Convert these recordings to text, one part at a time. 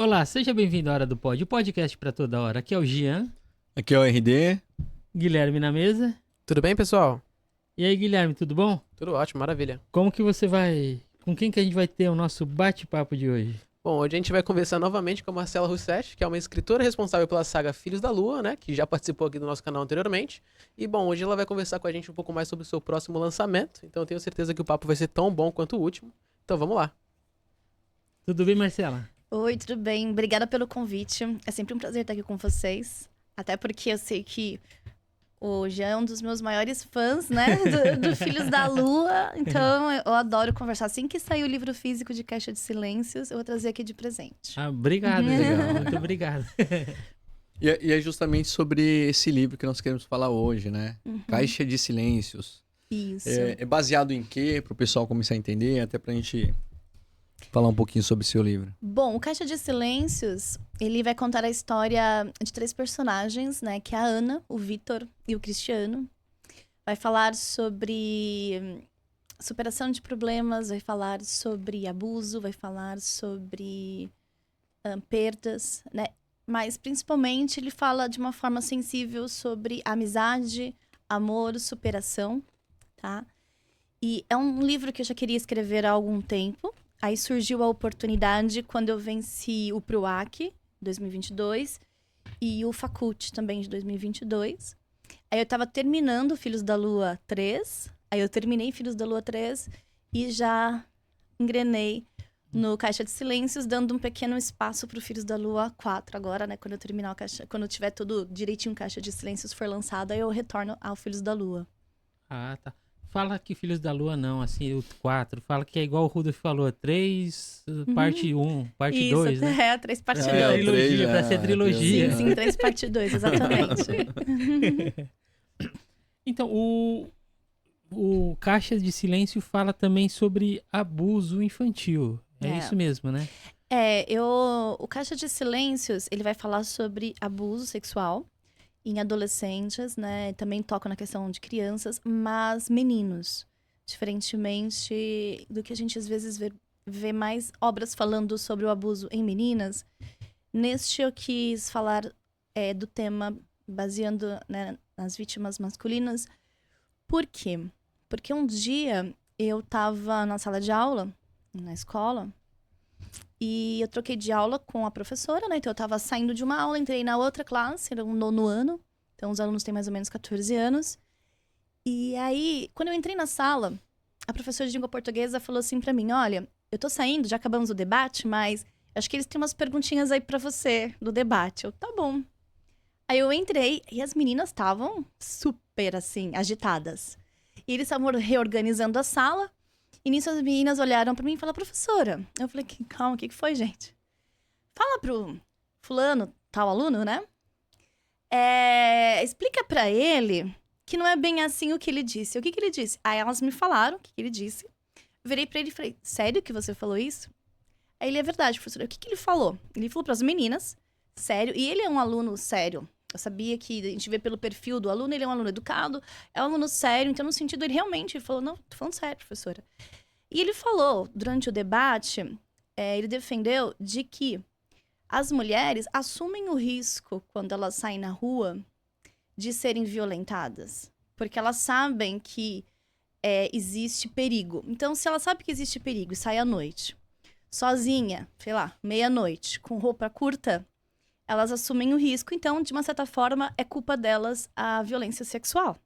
Olá, seja bem-vindo à Hora do Pod, o podcast para toda hora. Aqui é o Gian, Aqui é o RD. Guilherme na mesa. Tudo bem, pessoal? E aí, Guilherme, tudo bom? Tudo ótimo, maravilha. Como que você vai... Com quem que a gente vai ter o nosso bate-papo de hoje? Bom, hoje a gente vai conversar novamente com a Marcela Russetti, que é uma escritora responsável pela saga Filhos da Lua, né? Que já participou aqui do nosso canal anteriormente. E, bom, hoje ela vai conversar com a gente um pouco mais sobre o seu próximo lançamento. Então eu tenho certeza que o papo vai ser tão bom quanto o último. Então vamos lá. Tudo bem, Marcela? Oi, tudo bem? Obrigada pelo convite. É sempre um prazer estar aqui com vocês. Até porque eu sei que o Jean é um dos meus maiores fãs, né? Do Filhos da Lua. Então, eu adoro conversar. Assim que sair o livro físico de Caixa de Silêncios, eu vou trazer aqui de presente. Ah, obrigado, legal. Muito obrigado. E é justamente sobre esse livro que nós queremos falar hoje, né? Caixa de Silêncios. Isso. É baseado em quê? Para o pessoal começar a entender, até para a gente falar um pouquinho sobre o seu livro. Bom, o Caixa de Silêncios, ele vai contar a história de 3 personagens, né? Que é a Ana, o Vitor e o Cristiano. Vai falar sobre superação de problemas, vai falar sobre abuso, vai falar sobre perdas, né? Mas, principalmente, ele fala de uma forma sensível sobre amizade, amor, superação, tá? E é um livro que eu já queria escrever há algum tempo. Aí surgiu a oportunidade quando eu venci o PROAC 2022 e o Facult também de 2022. Aí eu tava terminando Filhos da Lua 3, aí eu terminei Filhos da Lua 3 e já engrenei no Caixa de Silêncios, dando um pequeno espaço pro Filhos da Lua 4 agora, né? Quando eu terminar o Caixa, quando eu tiver tudo direitinho o Caixa de Silêncios for lançado, aí eu retorno ao Filhos da Lua. Ah, tá. Fala que Filhos da Lua não, assim, o 4. Fala que é igual o Rudolf falou, 3, parte 1, parte 2, né? É, 3 parte 2. É, Trilogia, pra ser trilogia. Sim, 3 parte 2, exatamente. Então, o Caixa de Silêncio fala também sobre abuso infantil. É isso mesmo, né? O Caixa de Silêncios, ele vai falar sobre abuso sexual em adolescentes, né? Também toca na questão de crianças, mas meninos. Diferentemente do que a gente às vezes vê mais obras falando sobre o abuso em meninas. Neste eu quis falar do tema baseando, né, nas vítimas masculinas. Por quê? Porque um dia eu tava na sala de aula, na escola, e eu troquei de aula com a professora, né? Então eu tava saindo de uma aula, entrei na outra classe, era um 9º ano. Então os alunos têm mais ou menos 14 anos. E aí, quando eu entrei na sala, a professora de língua portuguesa falou assim pra mim: olha, eu tô saindo, já acabamos o debate, mas acho que eles têm umas perguntinhas aí pra você do debate. Eu, tá bom. Aí eu entrei e as meninas estavam super, assim, agitadas. E eles estavam reorganizando a sala. E nisso as meninas olharam pra mim e falaram: professora. Eu falei: calma, o que foi, gente? Fala pro fulano, tal aluno, né? Explica pra ele que não é bem assim o que ele disse. O que ele disse? Aí elas me falaram o que ele disse. Eu virei pra ele e falei: sério que você falou isso? Aí ele: é verdade, professora. O que ele falou? Ele falou pras meninas, sério. E ele é um aluno sério. Eu sabia que a gente vê pelo perfil do aluno, ele é um aluno educado, é um aluno sério. Então, no sentido, ele realmente falou: não, tô falando sério, professora. E ele falou, durante o debate, ele defendeu de que as mulheres assumem o risco, quando elas saem na rua, de serem violentadas. Porque elas sabem que existe perigo. Então, se ela sabe que existe perigo e sai à noite, sozinha, sei lá, meia-noite, com roupa curta, elas assumem o risco. Então, de uma certa forma, é culpa delas a violência sexual.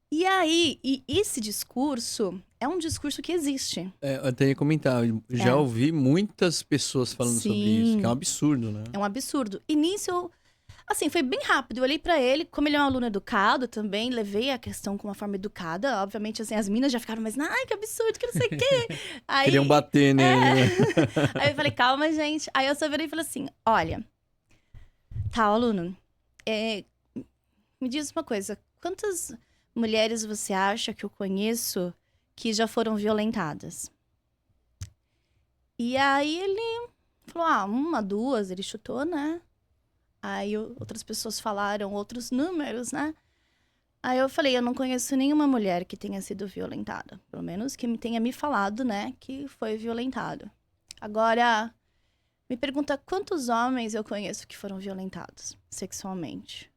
E aí, esse discurso é um discurso que existe. Eu até ia comentar, já ouvi muitas pessoas falando sobre isso, que é um absurdo, né? É um absurdo. E nisso, assim, foi bem rápido. Eu olhei pra ele, como ele é um aluno educado também, levei a questão com uma forma educada. Obviamente, assim, as meninas já ficaram, mas, ai, que absurdo, que não sei o quê. Aí, Queriam bater nele, né? Aí eu falei: calma, gente. Aí eu só virei e falei assim: olha, tá, aluno, me diz uma coisa, quantas mulheres você acha que eu conheço que já foram violentadas? E aí ele falou: 1, 2, ele chutou, né? Aí outras pessoas falaram outros números, né? Aí eu falei: eu não conheço nenhuma mulher que tenha sido violentada. Pelo menos que tenha me falado, né, que foi violentada. Agora, Me pergunta quantos homens eu conheço que foram violentados sexualmente.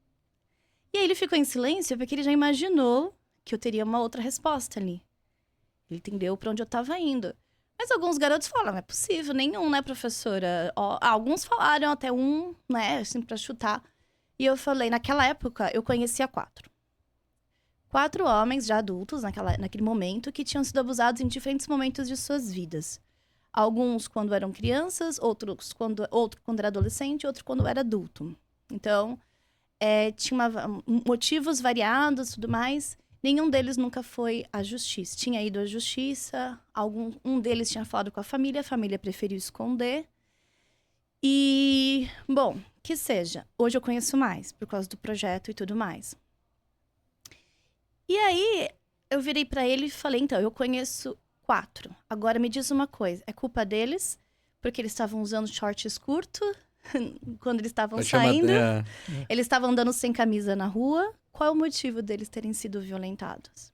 E aí ele ficou em silêncio porque ele já imaginou que eu teria uma outra resposta ali. Ele entendeu para onde eu estava indo. Mas alguns garotos falaram, não é possível, nenhum, né, professora? Alguns falaram, até um, né, assim, para chutar. E eu falei, naquela época, eu conhecia 4. 4 homens já adultos, naquele momento, que tinham sido abusados em diferentes momentos de suas vidas. Alguns quando eram crianças, outro quando era adolescente, outro quando era adulto. Então, tinha motivos variados e tudo mais. Nenhum deles nunca foi à justiça. Tinha ido à justiça, um deles tinha falado com a família preferiu esconder. E, bom, que seja. Hoje eu conheço mais, por causa do projeto e tudo mais. E aí, eu virei pra ele e falei, então, eu conheço 4. Agora me diz uma coisa, é culpa deles? Porque eles estavam usando shorts curtos quando eles estavam saindo? Eles estavam andando sem camisa na rua? Qual é o motivo deles terem sido violentados?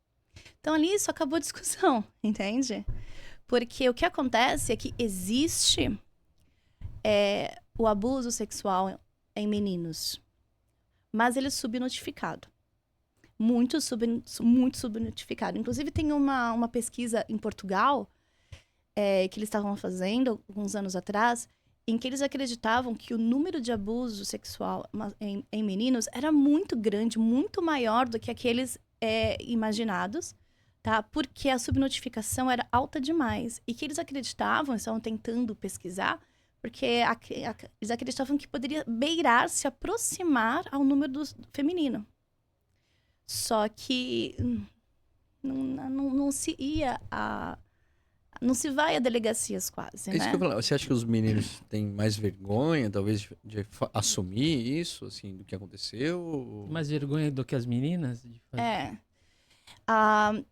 Então, ali, isso acabou a discussão, entende? Porque o que acontece é que existe o abuso sexual em meninos, mas ele é subnotificado. Muito subnotificado. Inclusive, tem uma pesquisa em Portugal que eles estavam fazendo alguns anos atrás, em que eles acreditavam que o número de abuso sexual em meninos era muito grande, muito maior do que aqueles imaginados, tá? Porque a subnotificação era alta demais. E que eles acreditavam, estavam tentando pesquisar, porque eles acreditavam que poderia beirar, se aproximar ao número do feminino. Só que não se ia não se vai a delegacias quase, né? Isso que eu falo. Você acha que os meninos têm mais vergonha, talvez, de assumir isso, assim, do que aconteceu? Mais vergonha do que as meninas?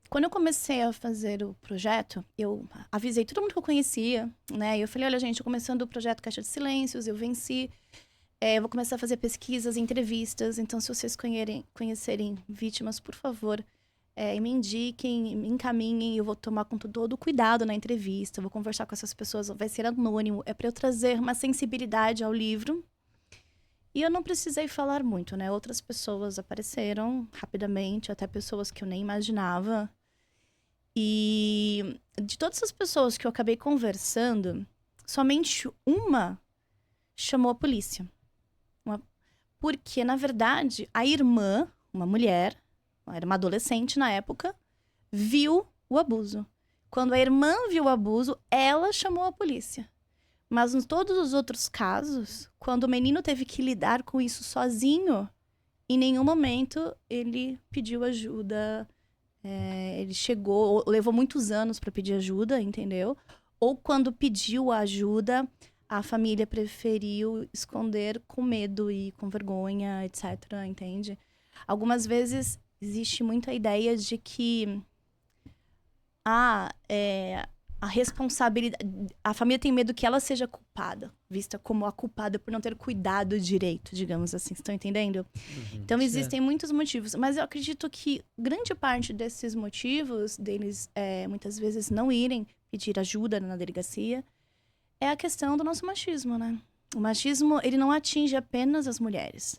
Quando eu comecei a fazer o projeto, eu avisei todo mundo que eu conhecia, né? E eu falei, olha, gente, eu começando o projeto Caixa de Silêncios, eu venci. Eu vou começar a fazer pesquisas, entrevistas. Então, se vocês conhecerem vítimas, por favor, me indiquem, me encaminhem. Eu vou tomar com todo o cuidado na entrevista. Vou conversar com essas pessoas. Vai ser anônimo. É para eu trazer uma sensibilidade ao livro. E eu não precisei falar muito, né? Outras pessoas apareceram rapidamente. Até pessoas que eu nem imaginava. E de todas as pessoas que eu acabei conversando, somente uma chamou a polícia. Porque, na verdade, a irmã, uma mulher, era uma adolescente na época, viu o abuso. Quando a irmã viu o abuso, ela chamou a polícia. Mas em todos os outros casos, quando o menino teve que lidar com isso sozinho, em nenhum momento ele pediu ajuda. Ele chegou, levou muitos anos para pedir ajuda, entendeu? Ou quando pediu ajuda, a família preferiu esconder com medo e com vergonha, etc., entende? Algumas vezes existe muita ideia de que a responsabilidade... A família tem medo que ela seja culpada, vista como a culpada por não ter cuidado direito, digamos assim. Estão entendendo? Então, existem muitos motivos. Mas eu acredito que grande parte desses motivos, deles muitas vezes não irem pedir ajuda na delegacia, é a questão do nosso machismo, né? O machismo, ele não atinge apenas as mulheres.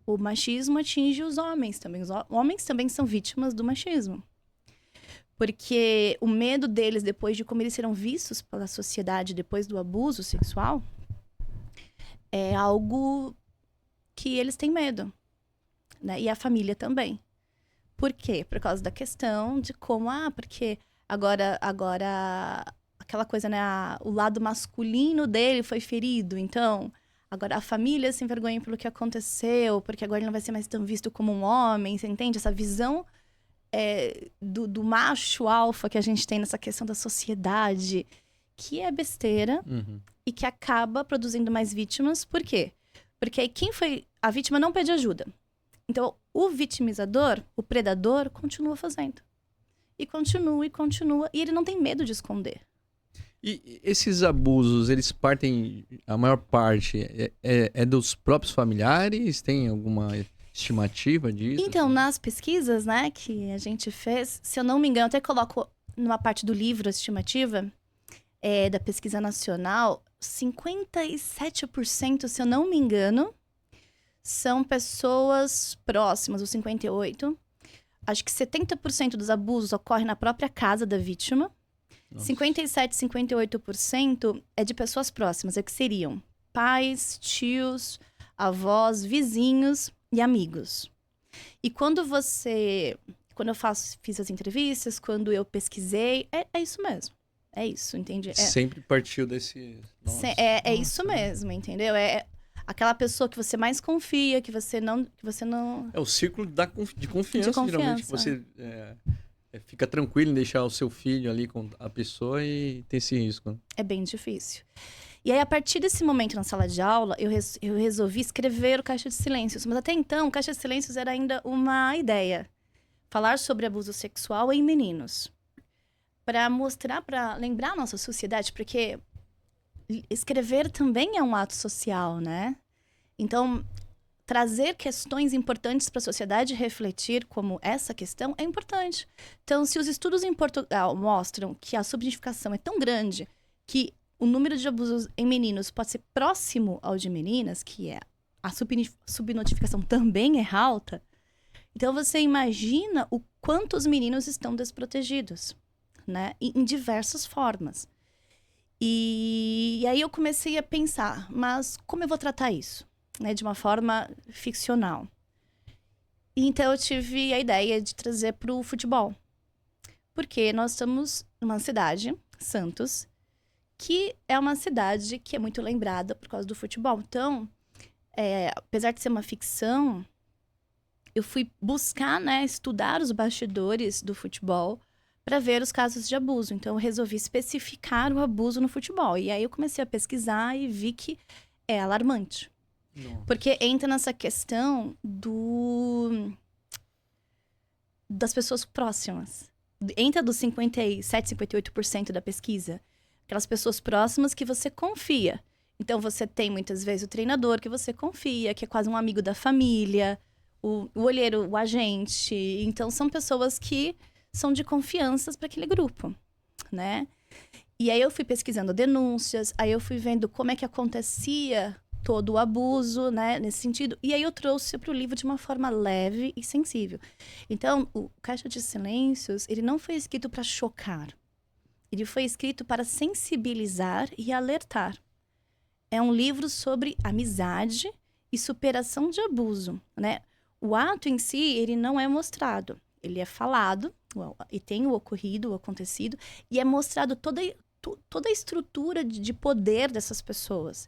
O machismo atinge os homens também. Os homens também são vítimas do machismo. Porque o medo deles, depois de como eles serão vistos pela sociedade depois do abuso sexual, é algo que eles têm medo, né? E a família também. Por quê? Por causa da questão de como, porque agora aquela coisa, né? O lado masculino dele foi ferido, então agora a família se envergonha pelo que aconteceu, porque agora ele não vai ser mais tão visto como um homem, você entende? Essa visão do macho alfa que a gente tem nessa questão da sociedade, que é besteira e que acaba produzindo mais vítimas. Por quê? Porque aí a vítima não pede ajuda. Então, o vitimizador, o predador, continua fazendo. E continua, e ele não tem medo de esconder. E esses abusos, eles partem, a maior parte, é dos próprios familiares? Tem alguma estimativa disso? Então, assim? nas pesquisas, né, que a gente fez, se eu não me engano, até coloco numa parte do livro a estimativa da pesquisa nacional, 57%, se eu não me engano, são pessoas próximas, os 58%. Acho que 70% dos abusos ocorrem na própria casa da vítima. Nossa. 57, 58% é de pessoas próximas, que seriam pais, tios, avós, vizinhos e amigos. E quando eu fiz as entrevistas, quando eu pesquisei, é isso mesmo. É isso, entende? Sempre partiu desse... É isso mesmo, entendeu? É aquela pessoa que você mais confia, que você não... É o círculo de confiança, geralmente, que você fica tranquilo em deixar o seu filho ali com a pessoa e tem esse risco. Né? É bem difícil. E aí, a partir desse momento na sala de aula, eu resolvi escrever o Caixa de Silêncios. Mas até então, o Caixa de Silêncios era ainda uma ideia. Falar sobre abuso sexual em meninos. Para mostrar, para lembrar a nossa sociedade, porque escrever também é um ato social, né? Então, trazer questões importantes para a sociedade refletir como essa questão é importante. Então, se os estudos em Portugal mostram que a subnotificação é tão grande que o número de abusos em meninos pode ser próximo ao de meninas, que é a subnotificação também é alta, então você imagina o quanto os meninos estão desprotegidos, né? Em diversas formas. E aí eu comecei a pensar, mas como eu vou tratar isso? Né? De uma forma ficcional. E então eu tive a ideia de trazer para o futebol. Porque nós estamos numa cidade, Santos, que é uma cidade que é muito lembrada por causa do futebol. Então, apesar de ser uma ficção, eu fui buscar, né, estudar os bastidores do futebol para ver os casos de abuso. Então, eu resolvi especificar o abuso no futebol. E aí eu comecei a pesquisar e vi que é alarmante. Nossa. Porque entra nessa questão das pessoas próximas. Entra dos 57, 58% da pesquisa. Aquelas pessoas próximas que você confia. Então, você tem, muitas vezes, o treinador que você confia, que é quase um amigo da família, o olheiro, o agente. Então, são pessoas que são de confiança para aquele grupo, né? E aí, eu fui pesquisando denúncias, aí eu fui vendo como é que acontecia todo o abuso, né, nesse sentido. E aí, eu trouxe para o livro de uma forma leve e sensível. Então, o Caixa de Silêncios, ele não foi escrito para chocar. Ele foi escrito para sensibilizar e alertar. É um livro sobre amizade e superação de abuso, né? O ato em si, ele não é mostrado. Ele é falado, e tem o ocorrido, o acontecido, e é mostrado toda a estrutura de poder dessas pessoas.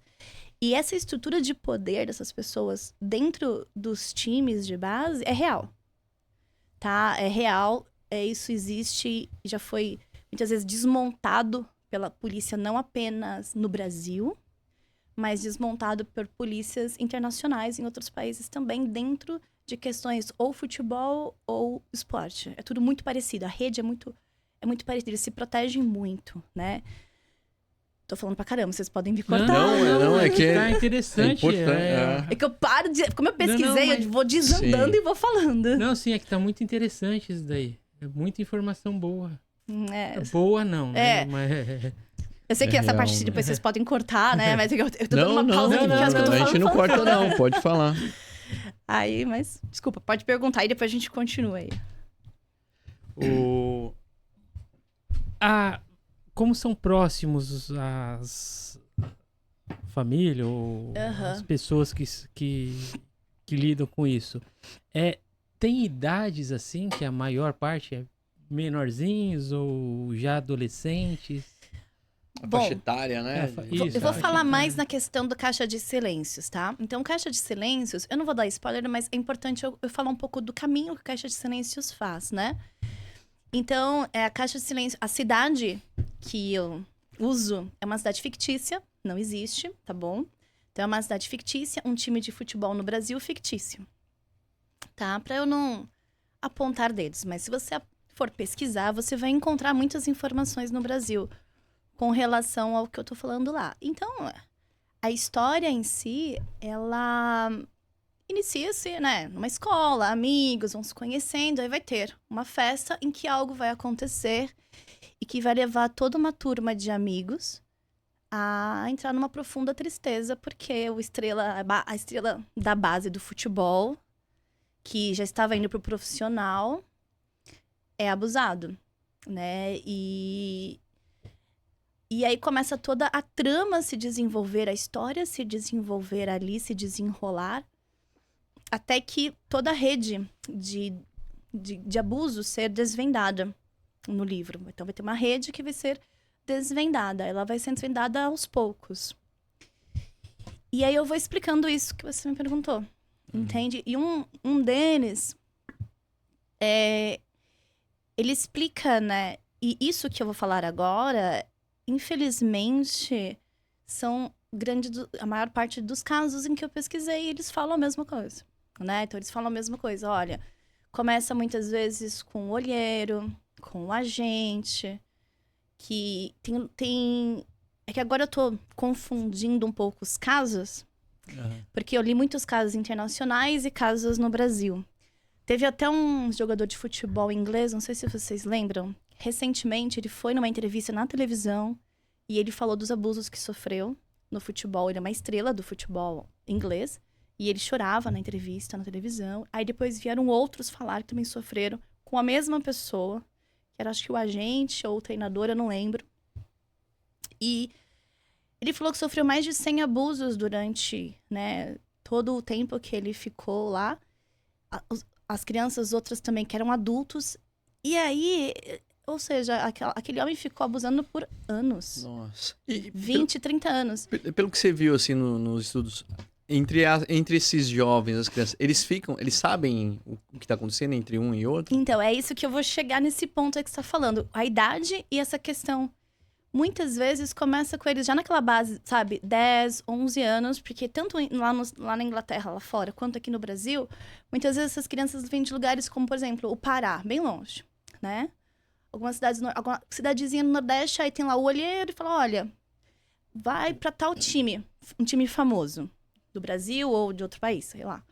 E essa estrutura de poder dessas pessoas dentro dos times de base é real. Tá? É real, isso existe, já foi muitas vezes desmontado pela polícia, não apenas no Brasil, mas desmontado por polícias internacionais em outros países também, dentro de questões ou futebol ou esporte. É tudo muito parecido, a rede é muito parecida, eles se protegem muito, né? Tô falando pra caramba, vocês podem me cortar. Não, é que tá interessante. É que eu paro de... Como eu pesquisei, eu vou desandando e vou falando. Não, sim, é que tá muito interessante isso daí. É muita informação boa. Boa não, né? Mas... Eu sei que essa parte depois vocês podem cortar, né? Mas eu tô dando uma pausa aqui, porque acho que eu tô falando. A gente não corta não, pode falar. Aí, mas... Desculpa, pode perguntar e depois a gente continua aí. Como são próximos as família ou as pessoas que lidam com isso? Tem idades assim que a maior parte é menorzinhos ou já adolescentes? A faixa etária, né? Eu vou falar mais na questão do Caixa de Silêncios, tá? Então, Caixa de Silêncios, eu não vou dar spoiler, mas é importante eu falar um pouco do caminho que o Caixa de Silêncios faz, né? Então, a Caixa de Silêncios, a cidade que eu uso é uma cidade fictícia, não existe, tá bom? Então, é uma cidade fictícia, um time de futebol no Brasil fictício, tá? Pra eu não apontar dedos, mas se você for pesquisar, você vai encontrar muitas informações no Brasil com relação ao que eu tô falando lá. Então, a história em si, ela inicia-se, né, numa escola, amigos vão se conhecendo, aí vai ter uma festa em que algo vai acontecer e que vai levar toda uma turma de amigos a entrar numa profunda tristeza, porque a estrela da base do futebol, que já estava indo pro profissional, é abusado, né? E aí começa toda a trama se desenvolver, a história se desenvolver ali, se desenrolar, até que toda a rede de abuso ser desvendada no livro. Então vai ter uma rede que vai ser desvendada, ela vai sendo desvendada aos poucos. E aí eu vou explicando isso que você me perguntou, entende? E um deles, ele explica, né? E isso que eu vou falar agora, infelizmente, são a maior parte dos casos em que eu pesquisei, eles falam a mesma coisa, né? Então, eles falam a mesma coisa. Olha, começa muitas vezes com o olheiro, com o agente, que tem... É que agora eu tô confundindo um pouco os casos, porque eu li muitos casos internacionais e casos no Brasil. Teve até um jogador de futebol inglês, não sei se vocês lembram. Recentemente, ele foi numa entrevista na televisão e ele falou dos abusos que sofreu no futebol. Ele é uma estrela do futebol inglês e ele chorava na entrevista, na televisão. Aí depois vieram outros falar que também sofreram com a mesma pessoa, que era acho que o agente ou o treinador, eu não lembro. E ele falou que sofreu mais de 100 abusos durante, né, todo o tempo que ele ficou lá. As crianças, outras também, que eram adultos. E aí, ou seja, aquele homem ficou abusando por anos. Nossa. 20, 30 anos. Pelo que você viu, assim, nos estudos, entre esses jovens, as crianças, eles sabem o que está acontecendo entre um e outro? Então, é isso que eu vou chegar nesse ponto aí que você está falando. A idade e essa questão. Muitas vezes começa com eles já naquela base, sabe? 10, 11 anos, porque tanto lá na Inglaterra, lá fora, quanto aqui no Brasil, muitas vezes essas crianças vêm de lugares como, por exemplo, o Pará, bem longe, né? Alguma cidadezinha no Nordeste, aí tem lá o olheiro e fala, olha, vai pra tal time, um time famoso, do Brasil ou de outro país, sei lá.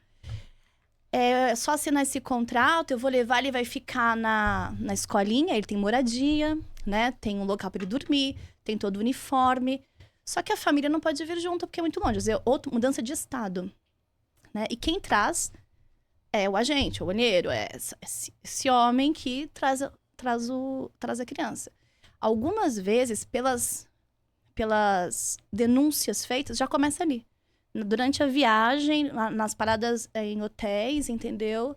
É só assinar esse contrato, eu vou levar, ele vai ficar na escolinha, ele tem moradia, né? Tem um local para ele dormir, tem todo o uniforme. Só que a família não pode vir junto porque é muito longe. Quer dizer, outra mudança de estado, né? E quem traz é o agente, o olheiro, é esse homem que traz a criança. Algumas vezes, pelas denúncias feitas, já começa ali. Durante a viagem, nas paradas em hotéis, entendeu?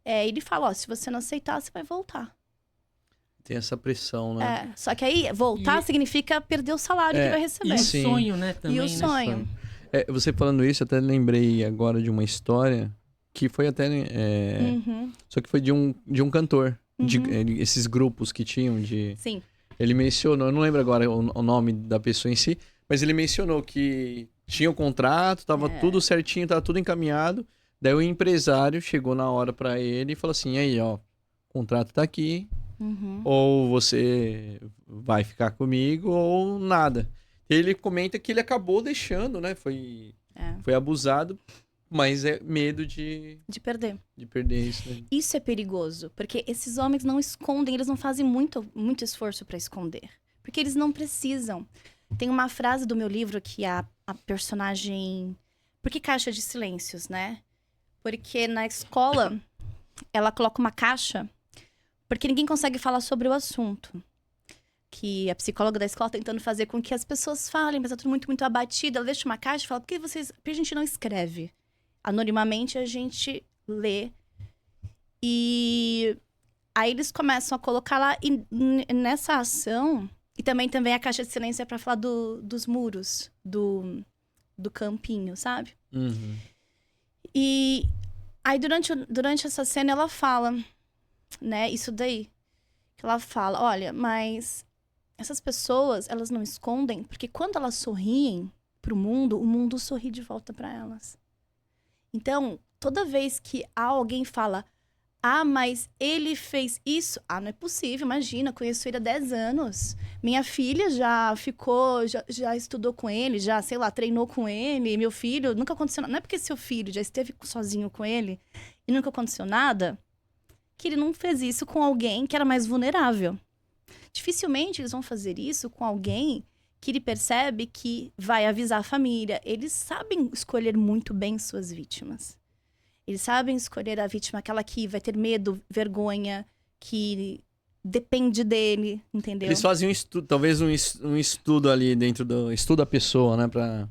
Ele fala, ó, se você não aceitar, você vai voltar. Tem essa pressão, né? Só que aí, voltar significa perder o salário que vai receber. E o sonho, né? Também, e o sonho. Você falando isso, eu até lembrei agora de uma história que foi até... Só que foi de um cantor. Esses grupos que tinham de... Sim. Ele mencionou, eu não lembro agora o nome da pessoa em si, mas ele mencionou que tinha o contrato, tava tudo certinho, tava tudo encaminhado. Daí o empresário chegou na hora pra ele e falou assim, aí, ó, o contrato tá aqui, ou você vai ficar comigo ou nada. Ele comenta que ele acabou deixando, né? Foi abusado, mas é medo de perder. De perder isso, né? Isso é perigoso, porque esses homens não escondem, eles não fazem muito esforço pra esconder. Porque eles não precisam. Tem uma frase do meu livro que a personagem... Por que caixa de silêncios, né? Porque na escola, ela coloca uma caixa porque ninguém consegue falar sobre o assunto. Que a psicóloga da escola tentando fazer com que as pessoas falem, mas tá tudo muito, muito abatido. Ela deixa uma caixa e fala, por que a gente não escreve? Anonimamente a gente lê. E aí eles começam a colocar lá, e nessa ação... E também a caixa de silêncio é pra falar dos muros, do campinho, sabe? E aí, durante essa cena, ela fala, né, isso daí. Que ela fala, olha, mas essas pessoas, elas não escondem, porque quando elas sorriem pro mundo, o mundo sorri de volta pra elas. Então, toda vez que alguém fala, ah, mas ele fez isso. Ah, não é possível, imagina, conheço ele há 10 anos. Minha filha já já estudou com ele, já, sei lá, treinou com ele. Meu filho, nunca aconteceu nada. Não é porque seu filho já esteve sozinho com ele e nunca aconteceu nada, que ele não fez isso com alguém que era mais vulnerável. Dificilmente eles vão fazer isso com alguém que ele percebe que vai avisar a família. Eles sabem escolher muito bem suas vítimas. Eles sabem escolher a vítima, aquela que vai ter medo, vergonha, que depende dele, entendeu? Eles fazem um estudo, talvez um estudo ali dentro do... Estuda a pessoa, né?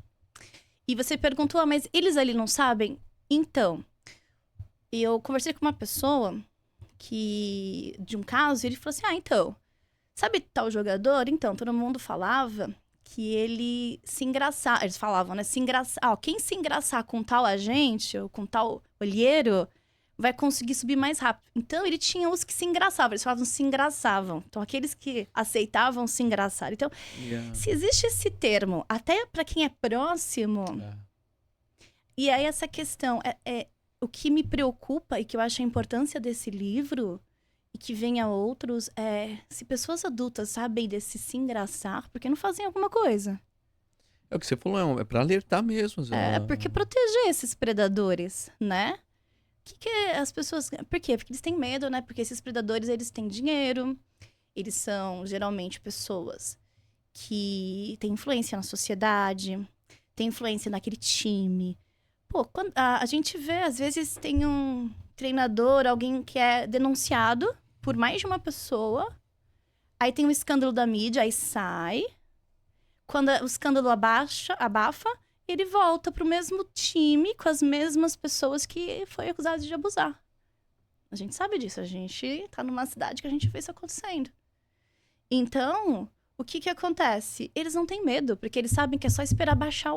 E você perguntou, mas eles ali não sabem? Então, eu conversei com uma pessoa de um caso, e ele falou assim, então, sabe tal jogador? Então, todo mundo falava que ele se engraçava. Eles falavam, né? Se engraçar. Quem se engraçar com tal agente ou com tal olheiro vai conseguir subir mais rápido. Então, ele tinha os que se engraçavam. Eles falavam se engraçavam. Então, aqueles que aceitavam se engraçar. Então, se existe esse termo, até para quem é próximo... E aí, essa questão... o que me preocupa e que eu acho a importância desse livro... E que venha outros, se pessoas adultas sabem desse se engraçar, por que não fazem alguma coisa? É o que você falou, é pra alertar mesmo. Porque proteger esses predadores, né? Que as pessoas... Por quê? Porque eles têm medo, né? Porque esses predadores, eles têm dinheiro, eles são, geralmente, pessoas que têm influência na sociedade, têm influência naquele time. Pô, quando a gente vê, às vezes, tem um treinador, alguém que é denunciado por mais de uma pessoa, aí tem um escândalo da mídia, aí sai. Quando o escândalo abafa, ele volta pro mesmo time, com as mesmas pessoas que foi acusado de abusar. A gente sabe disso, a gente tá numa cidade que a gente vê isso acontecendo. Então, o que acontece? Eles não têm medo, porque eles sabem que é só esperar baixar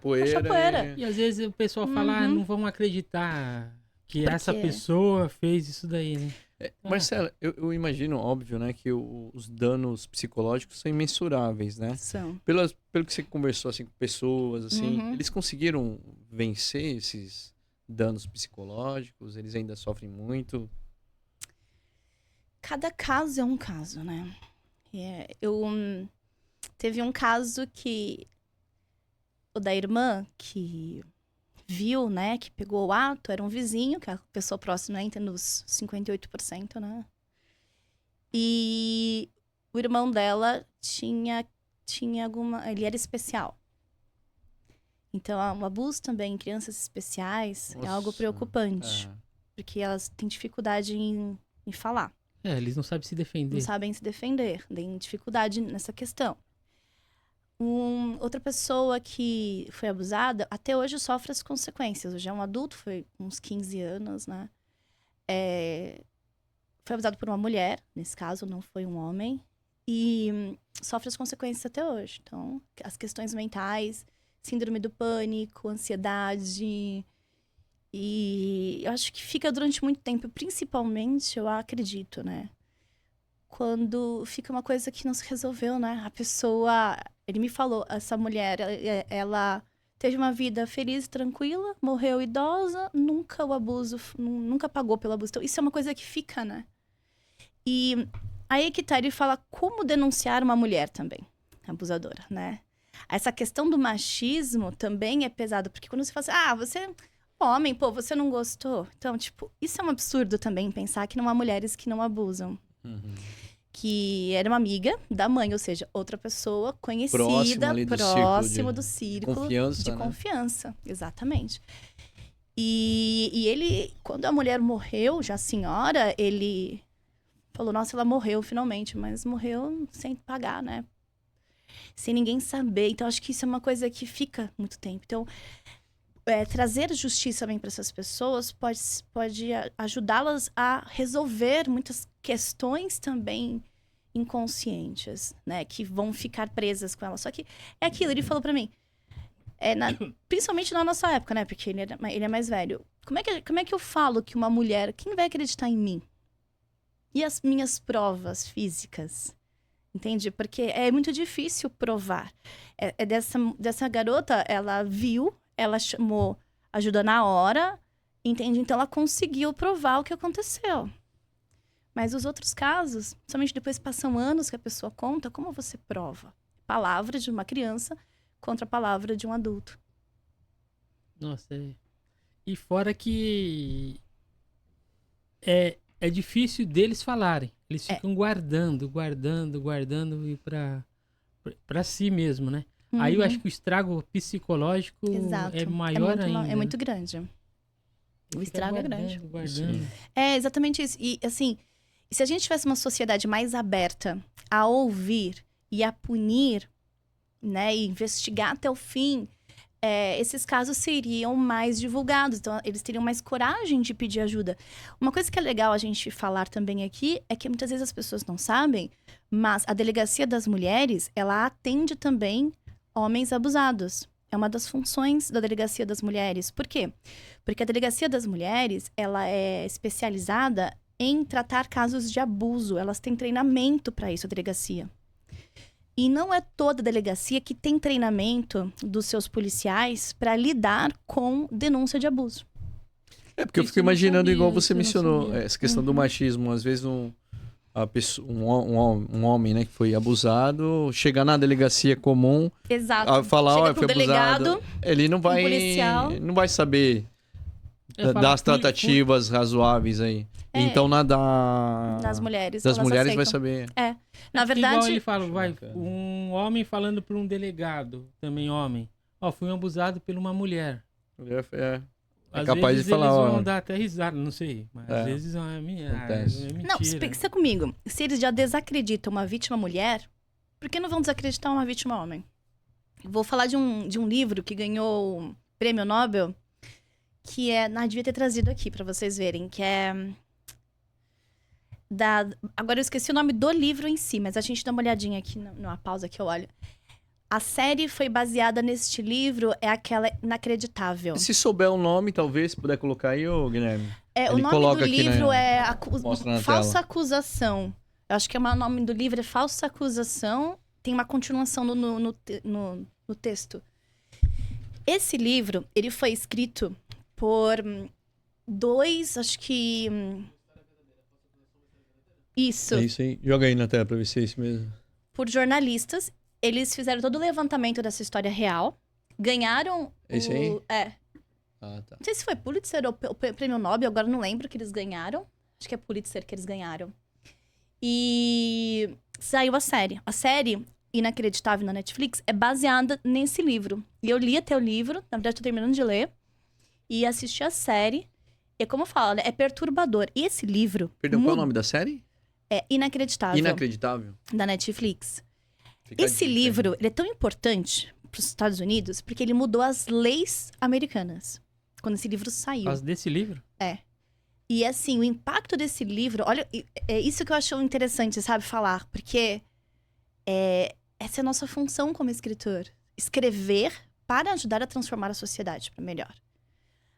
poeira. E às vezes o pessoal fala, não vão acreditar que essa pessoa fez isso daí, né? Marcela, eu imagino, óbvio, né, que os danos psicológicos são imensuráveis, né? São. Pelo que você conversou, assim, com pessoas, assim, eles conseguiram vencer esses danos psicológicos? Eles ainda sofrem muito? Cada caso é um caso, né? Teve um caso o da irmã, que viu, né, que pegou o ato, era um vizinho, que a pessoa próxima entra nos 58%, né? E o irmão dela tinha ele era especial. Então, o abuso também em crianças especiais é algo preocupante. Porque elas têm dificuldade em falar. Eles não sabem se defender. Não sabem se defender, têm dificuldade nessa questão. Outra pessoa que foi abusada, até hoje sofre as consequências. Hoje é um adulto, foi uns 15 anos, né? Foi abusado por uma mulher, nesse caso, não foi um homem. E sofre as consequências até hoje. Então, as questões mentais, síndrome do pânico, ansiedade. E eu acho que fica durante muito tempo, principalmente, eu acredito, né? Quando fica uma coisa que não se resolveu, né? A pessoa... Ele me falou, essa mulher, ela teve uma vida feliz e tranquila, morreu idosa, nunca pagou pelo abuso. Então, isso é uma coisa que fica, né? E aí que tá, ele fala como denunciar uma mulher também, abusadora, né? Essa questão do machismo também é pesado, porque quando você fala assim, você é homem, pô, você não gostou. Então, tipo, isso é um absurdo também, pensar que não há mulheres que não abusam. Que era uma amiga da mãe, ou seja, outra pessoa conhecida, próximo do círculo de confiança. Exatamente. E ele, quando a mulher morreu, já a senhora, ele falou, nossa, ela morreu finalmente, mas morreu sem pagar, né? Sem ninguém saber. Então, acho que isso é uma coisa que fica muito tempo. Então, trazer justiça também para essas pessoas pode ajudá-las a resolver muitas questões também inconscientes, né? Que vão ficar presas com elas. Só que é aquilo, ele falou para mim, principalmente na nossa época, né? Porque ele é mais velho. Como é que eu falo que uma mulher... Quem vai acreditar em mim? E as minhas provas físicas? Entende? Porque é muito difícil provar. Dessa garota, ela viu, ela chamou ajuda na hora, entende? Então, ela conseguiu provar o que aconteceu. Mas os outros casos, somente depois passam anos que a pessoa conta, como você prova? Palavra de uma criança contra a palavra de um adulto. Nossa, E fora que é difícil deles falarem. Eles ficam guardando e pra pra si mesmo, né? Aí eu acho que o estrago psicológico Exato. é maior ainda. É muito grande. O estrago é grande. Guardando. É exatamente isso. E assim, se a gente tivesse uma sociedade mais aberta a ouvir e a punir, né, e investigar até o fim, esses casos seriam mais divulgados. Então, eles teriam mais coragem de pedir ajuda. Uma coisa que é legal a gente falar também aqui é que muitas vezes as pessoas não sabem, mas a Delegacia das Mulheres, ela atende também homens abusados. É uma das funções da Delegacia das Mulheres. Por quê? Porque a Delegacia das Mulheres, ela é especializada em tratar casos de abuso. Elas têm treinamento para isso, a delegacia. E não é toda delegacia que tem treinamento dos seus policiais para lidar com denúncia de abuso. Porque eu fico imaginando, igual você mencionou, essa questão do machismo. Às vezes um homem, né, que foi abusado, chegar na delegacia comum, Exato. falar, Chega olha, pro foi delegado, abusado, ele não vai saber das tratativas razoáveis aí. Então, das mulheres. Das mulheres aceitam. vai saber. Na verdade. Igual ele fala, um homem falando para um delegado, também homem. Fui abusado por uma mulher. É capaz de falar, eles vão dar até risada, não sei. Mas às vezes é mentira. Não, pensa comigo. Se eles já desacreditam uma vítima mulher, por que não vão desacreditar uma vítima homem? Vou falar de um livro que ganhou o prêmio Nobel, que devia ter trazido aqui pra vocês verem, que é... Agora eu esqueci o nome do livro em si, mas a gente dá uma olhadinha aqui numa pausa que eu olho. A série foi baseada neste livro, é aquela Inacreditável. Se souber o nome, talvez, se puder colocar aí, Guilherme. O nome do livro é Falsa Acusação. Eu acho que o nome do livro é Falsa Acusação. Tem uma continuação no texto. Esse livro, ele foi escrito por dois, acho que... Isso. É isso aí. Joga aí na tela pra ver se é isso mesmo. Por jornalistas. Eles fizeram todo o levantamento dessa história real. Ganharam Esse aí? Não sei se foi Pulitzer ou o Prêmio Nobel, agora não lembro que eles ganharam. Acho que é Pulitzer que eles ganharam. E saiu a série. A série, Inacreditável, na Netflix, é baseada nesse livro. E eu li até o livro, na verdade tô terminando de ler. E assisti a série. E como eu falo, né, é perturbador. E esse livro... Perdão, qual é o nome da série? É Inacreditável. Inacreditável? Da Netflix. Esse livro, ele é tão importante para os Estados Unidos porque ele mudou as leis americanas. Quando esse livro saiu. Por causa desse livro? E assim, o impacto desse livro... Olha, é isso que eu acho interessante, sabe, falar. Porque essa é a nossa função como escritor. Escrever para ajudar a transformar a sociedade para melhor.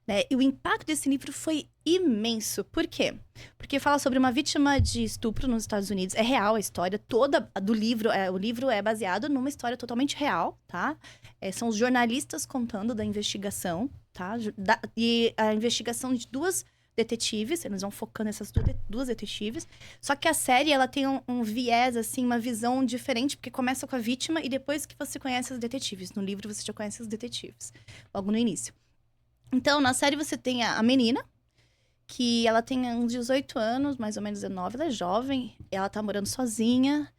Né? E o impacto desse livro foi imenso. Por quê? Porque fala sobre uma vítima de estupro nos Estados Unidos. É real a história toda do livro. O livro é baseado numa história totalmente real, tá? São os jornalistas contando da investigação, tá? E a investigação de duas detetives. Eles vão focando nessas duas detetives. Só que a série, ela tem um viés, assim, uma visão diferente. Porque começa com a vítima e depois que você conhece as detetives. No livro, você já conhece as detetives. Logo no início. Então, na série você tem a menina, que ela tem uns 18 anos, mais ou menos 19, ela é jovem, ela tá morando sozinha,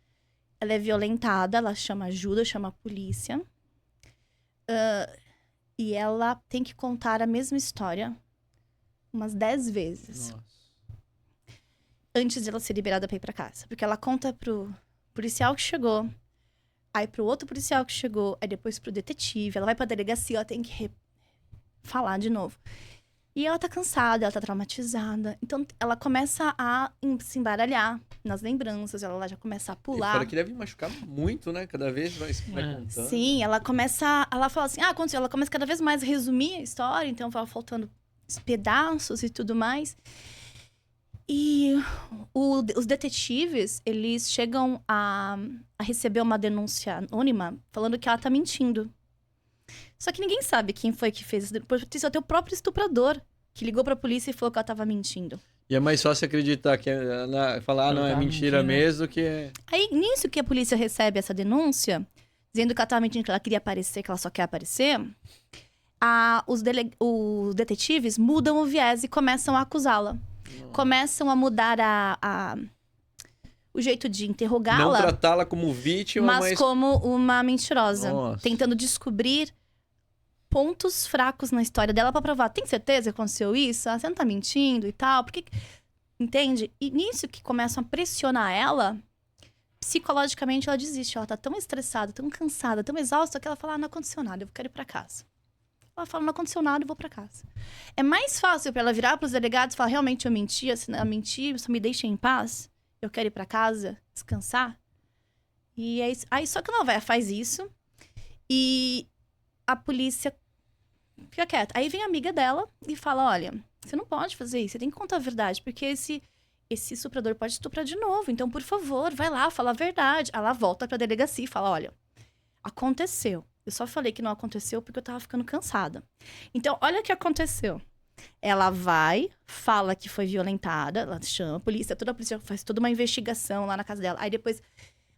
ela é violentada, ela chama ajuda, chama a polícia. E ela tem que contar a mesma história umas 10 vezes. Nossa. Antes de ela ser liberada pra ir pra casa. Porque ela conta pro policial que chegou, aí pro outro policial que chegou, aí depois pro detetive, ela vai pra delegacia, ela tem que falar de novo. E ela tá cansada, ela tá traumatizada. Então, ela começa a se embaralhar nas lembranças. Ela já começa a pular. E fora que deve machucar muito, né? Cada vez vai contando. Sim, ela começa... Ela fala assim... ela começa cada vez mais a resumir a história. Então, vai faltando pedaços e tudo mais. E os detetives, eles chegam a receber uma denúncia anônima falando que ela tá mentindo. Só que ninguém sabe quem foi que fez isso. Até o próprio estuprador que ligou pra polícia e falou que ela tava mentindo. E é mais fácil acreditar que falar, não, é mentira mesmo do que... Aí, nisso que a polícia recebe essa denúncia, dizendo que ela tava mentindo, que ela queria aparecer, que ela só quer aparecer, os detetives mudam o viés e começam a acusá-la. Começam a mudar o o jeito de interrogá-la... Não tratá-la como vítima, mas como uma mentirosa. Nossa. Tentando descobrir pontos fracos na história dela pra provar. Tem certeza que aconteceu isso? Ah, você não tá mentindo e tal? Porque... Entende? E nisso que começam a pressionar ela, psicologicamente ela desiste. Ela tá tão estressada, tão cansada, tão exausta, que ela fala, não aconteceu nada, eu quero ir pra casa. Ela fala, não aconteceu nada, eu vou pra casa. É mais fácil pra ela virar pros delegados e falar, realmente eu menti, se eu menti, só me deixem em paz. Eu quero ir pra casa, descansar. E aí só que ela faz isso e a polícia fica quieta. Aí vem a amiga dela e fala, olha, você não pode fazer isso, você tem que contar a verdade, porque esse estuprador pode estuprar de novo. Então, por favor, vai lá, fala a verdade. Ela volta pra delegacia e fala, olha, aconteceu. Eu só falei que não aconteceu porque eu tava ficando cansada. Então, olha o que aconteceu. Ela vai, fala que foi violentada, ela chama a polícia faz toda uma investigação lá na casa dela. Aí depois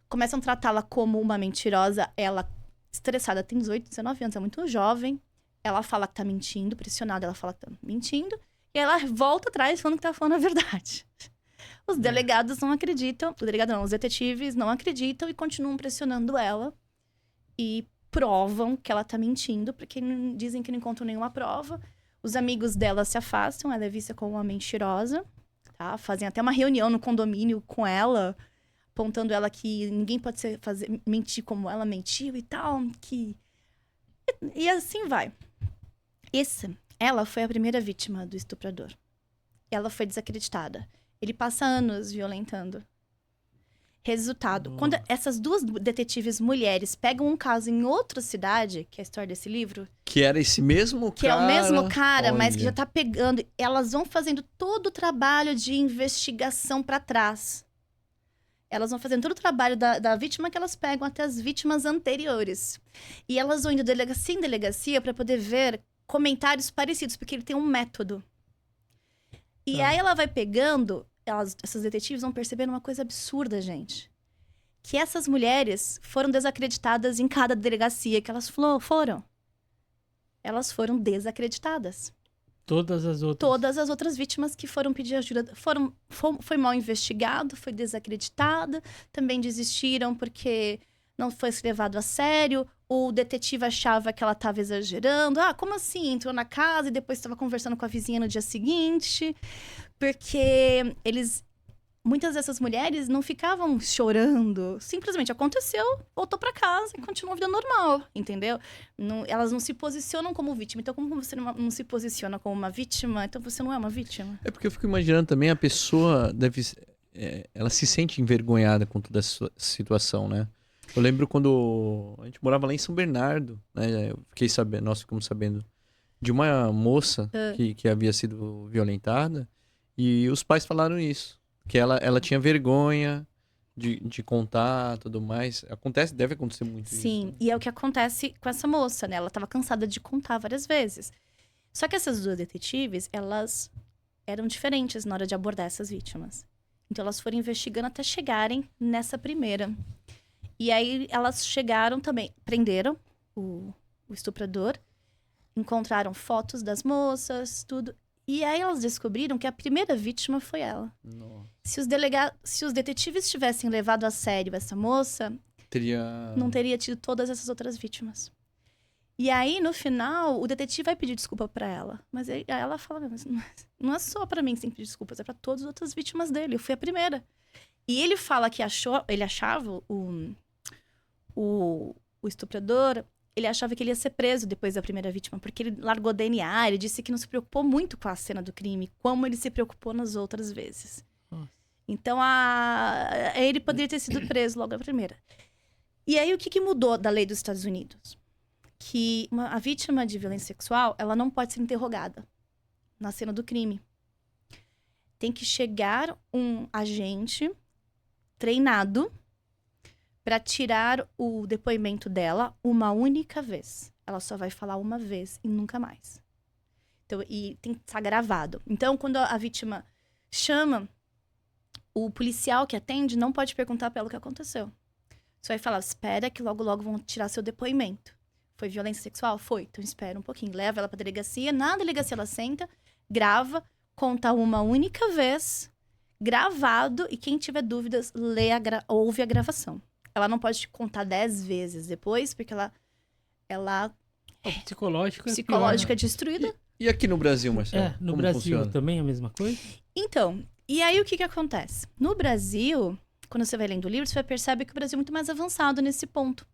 começam a tratá-la como uma mentirosa. Ela, estressada, tem 18, 19 anos, é muito jovem. Ela fala que tá mentindo, pressionada, ela fala que tá mentindo. E ela volta atrás falando que tá falando a verdade. Os delegados não acreditam, os detetives não acreditam e continuam pressionando ela. E provam que ela tá mentindo, porque dizem que não encontram nenhuma prova. Os amigos dela se afastam, ela é vista como uma mentirosa, tá? Fazem até uma reunião no condomínio com ela, apontando ela que ninguém pode mentir como ela mentiu e tal, E assim vai. Ela foi a primeira vítima do estuprador. Ela foi desacreditada. Ele passa anos violentando. Resultado, quando essas duas detetives mulheres pegam um caso em outra cidade, que é a história desse livro... Que era esse mesmo cara? Que é o mesmo cara, Olha. mas que já tá pegando... Elas vão fazendo todo o trabalho de investigação pra trás. Elas vão fazendo todo o trabalho da vítima que elas pegam até as vítimas anteriores. E elas vão indo delegacia em delegacia pra poder ver comentários parecidos, porque ele tem um método. E aí ela vai pegando... Essas detetives vão percebendo uma coisa absurda, gente. Que essas mulheres foram desacreditadas em cada delegacia que elas foram. Elas foram desacreditadas. Todas as outras. Todas as outras vítimas que foram pedir ajuda foi mal investigado, foi desacreditada. Também desistiram porque não foi levado a sério. O detetive achava que ela estava exagerando. Ah, como assim? Entrou na casa e depois estava conversando com a vizinha no dia seguinte. Porque muitas dessas mulheres não ficavam chorando. Simplesmente aconteceu, voltou pra casa e continuou a vida normal, entendeu? Elas não se posicionam como vítima. Então, como você não se posiciona como uma vítima, então você não é uma vítima. É porque eu fico imaginando também, a pessoa ela se sente envergonhada com toda essa situação, né? Eu lembro quando a gente morava lá em São Bernardo, né? Nós ficamos sabendo de uma moça que havia sido violentada. E os pais falaram isso, que ela tinha vergonha de contar, tudo mais. Deve acontecer muito isso. Sim, e é o que acontece com essa moça, né? Ela estava cansada de contar várias vezes. Só que essas duas detetives, elas eram diferentes na hora de abordar essas vítimas. Então elas foram investigando até chegarem nessa primeira. E aí elas chegaram também, prenderam o estuprador, encontraram fotos das moças, tudo. E aí elas descobriram que a primeira vítima foi ela. Nossa. Se os detetives tivessem levado a sério essa moça, não teria tido todas essas outras vítimas. E aí, no final, o detetive vai pedir desculpa pra ela. Mas aí ela fala, não é só pra mim que tem que pedir desculpas, é pra todas as outras vítimas dele. Eu fui a primeira. E ele fala que ele achava o estuprador... Ele achava que ele ia ser preso depois da primeira vítima, porque ele largou DNA, ele disse que não se preocupou muito com a cena do crime, como ele se preocupou nas outras vezes. Então, ele poderia ter sido preso logo na primeira. E aí, o que mudou da lei dos Estados Unidos? Que a vítima de violência sexual, ela não pode ser interrogada na cena do crime. Tem que chegar um agente treinado para tirar o depoimento dela uma única vez. Ela só vai falar uma vez e nunca mais. Então, e tem que estar gravado. Então, quando a vítima chama, o policial que atende não pode perguntar para ela o que aconteceu. Só vai falar, espera que logo, logo vão tirar seu depoimento. Foi violência sexual? Foi. Então, espera um pouquinho. Leva ela para delegacia. Na delegacia, ela senta, grava, conta uma única vez, gravado, e quem tiver dúvidas, ouve a gravação. Ela não pode te contar 10 vezes depois, porque ela O psicológico é psicológica destruída. E aqui no Brasil, Marcelo? no como Brasil funciona? também é a mesma coisa? Então, e aí o que acontece? No Brasil, quando você vai lendo o livro, você percebe que o Brasil é muito mais avançado nesse ponto.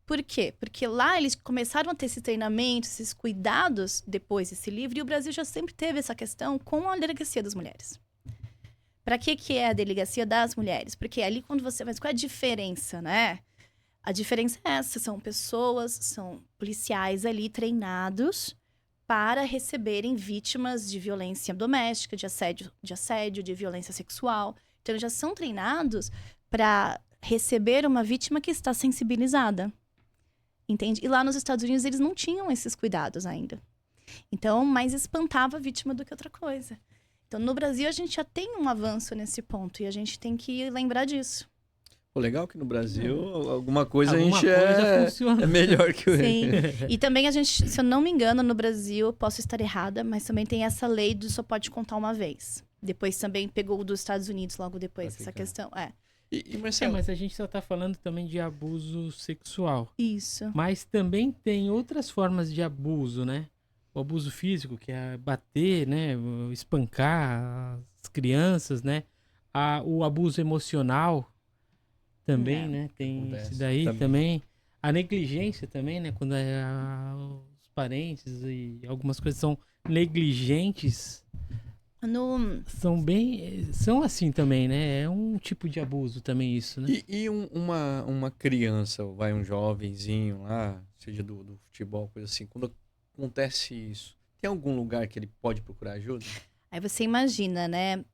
Por quê? Porque lá eles começaram a ter esse treinamento, esses cuidados depois desse livro, e o Brasil já sempre teve essa questão com a delegacia das mulheres. Para que é a delegacia das mulheres? Porque ali quando você vai... Qual é a diferença, né? A diferença é essa, são pessoas, são policiais ali treinados para receberem vítimas de violência doméstica, de assédio, de violência sexual. Então, eles já são treinados para receber uma vítima que está sensibilizada. Entende? E lá nos Estados Unidos, eles não tinham esses cuidados ainda. Então, mais espantava a vítima do que outra coisa. Então, no Brasil, a gente já tem um avanço nesse ponto e a gente tem que lembrar disso. Pô, legal que no Brasil alguma coisa Alguma a gente coisa funciona. é melhor que o... Sim. E também a gente, se eu não me engano, no Brasil, posso estar errada, mas também tem essa lei do só pode contar uma vez. Depois também pegou o dos Estados Unidos logo depois, essa questão. E Marcelo, mas a gente só tá falando também de abuso sexual. Isso. Mas também tem outras formas de abuso, né? O abuso físico, que é bater, né? Espancar as crianças, né? O abuso emocional também, né? Tem Acontece esse daí também. também. A negligência também, né? Quando os parentes e algumas coisas são negligentes, são assim também, né? É um tipo de abuso também isso, né? e uma criança, vai um jovenzinho lá, seja do futebol, coisa assim, quando acontece isso, tem algum lugar que ele pode procurar ajuda? Aí você imagina, né?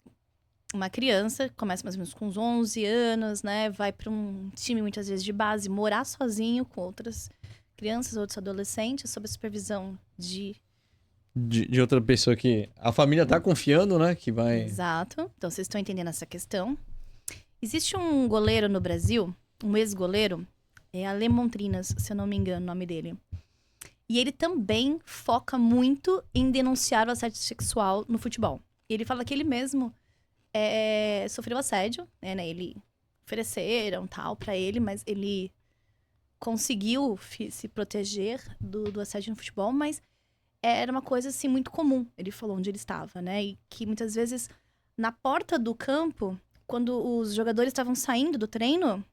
Uma criança começa mais ou menos com uns 11 anos, né? Vai para um time muitas vezes de base, morar sozinho com outras crianças, outros adolescentes, sob a supervisão de... De outra pessoa que a família tá confiando, né? Que vai... Exato. Então, vocês estão entendendo essa questão. Existe um goleiro no Brasil, um ex-goleiro, é Ale Montrinas, se eu não me engano o nome dele. E ele também foca muito em denunciar o assédio sexual no futebol. E ele fala que ele mesmo sofreu assédio, né? Ele ofereceram tal pra ele, mas ele conseguiu se proteger do assédio no futebol, mas era uma coisa, assim, muito comum, ele falou, onde ele estava, né? E que muitas vezes, na porta do campo, quando os jogadores estavam saindo do treino,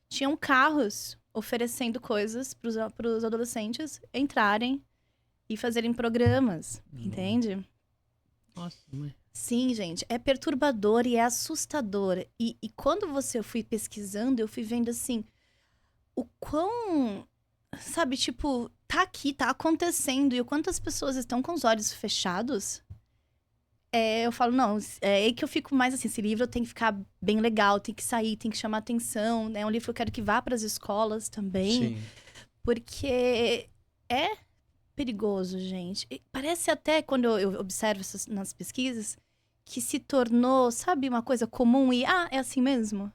tinham carros oferecendo coisas para os adolescentes entrarem e fazerem programas, entende? Nossa, mãe. Sim, gente, é perturbador e é assustador. E quando eu fui pesquisando, eu fui vendo, assim, o quão... Sabe, tipo, tá aqui, tá acontecendo. E o quanto as pessoas estão com os olhos fechados. Eu falo, não, é aí que eu fico mais assim, esse livro tem que ficar bem legal, tem que sair, tem que chamar atenção, né? É um livro que eu quero que vá para as escolas também. Sim. Porque é perigoso, gente. E parece até, quando eu observo nas pesquisas, que se tornou, sabe, uma coisa comum e, é assim mesmo?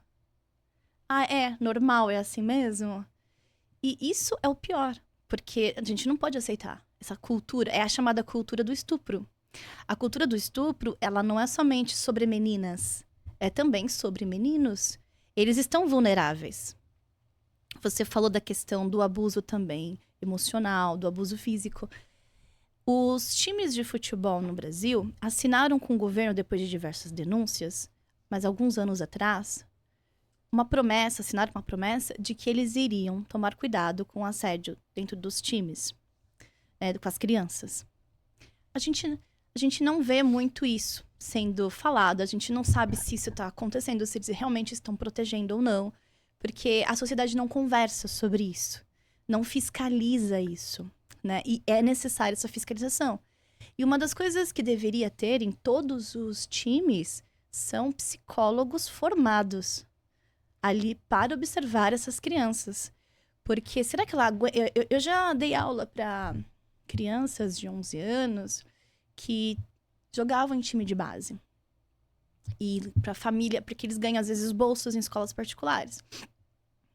É normal, é assim mesmo? E isso é o pior, porque a gente não pode aceitar essa cultura, é a chamada cultura do estupro. A cultura do estupro, ela não é somente sobre meninas, é também sobre meninos. Eles estão vulneráveis. Você falou da questão do abuso também emocional, do abuso físico. Os times de futebol no Brasil assinaram com o governo, depois de diversas denúncias, mas alguns anos atrás, assinaram uma promessa de que eles iriam tomar cuidado com o assédio dentro dos times, com as crianças. A gente não vê muito isso sendo falado, a gente não sabe se isso está acontecendo, se eles realmente estão protegendo ou não, porque a sociedade não conversa sobre isso, não fiscaliza isso, né? E é necessária essa fiscalização. E uma das coisas que deveria ter em todos os times são psicólogos formados ali para observar essas crianças. Porque será que ela aguenta... Eu já dei aula para crianças de 11 anos que jogavam em time de base. E para família, porque eles ganham às vezes bolsas em escolas particulares.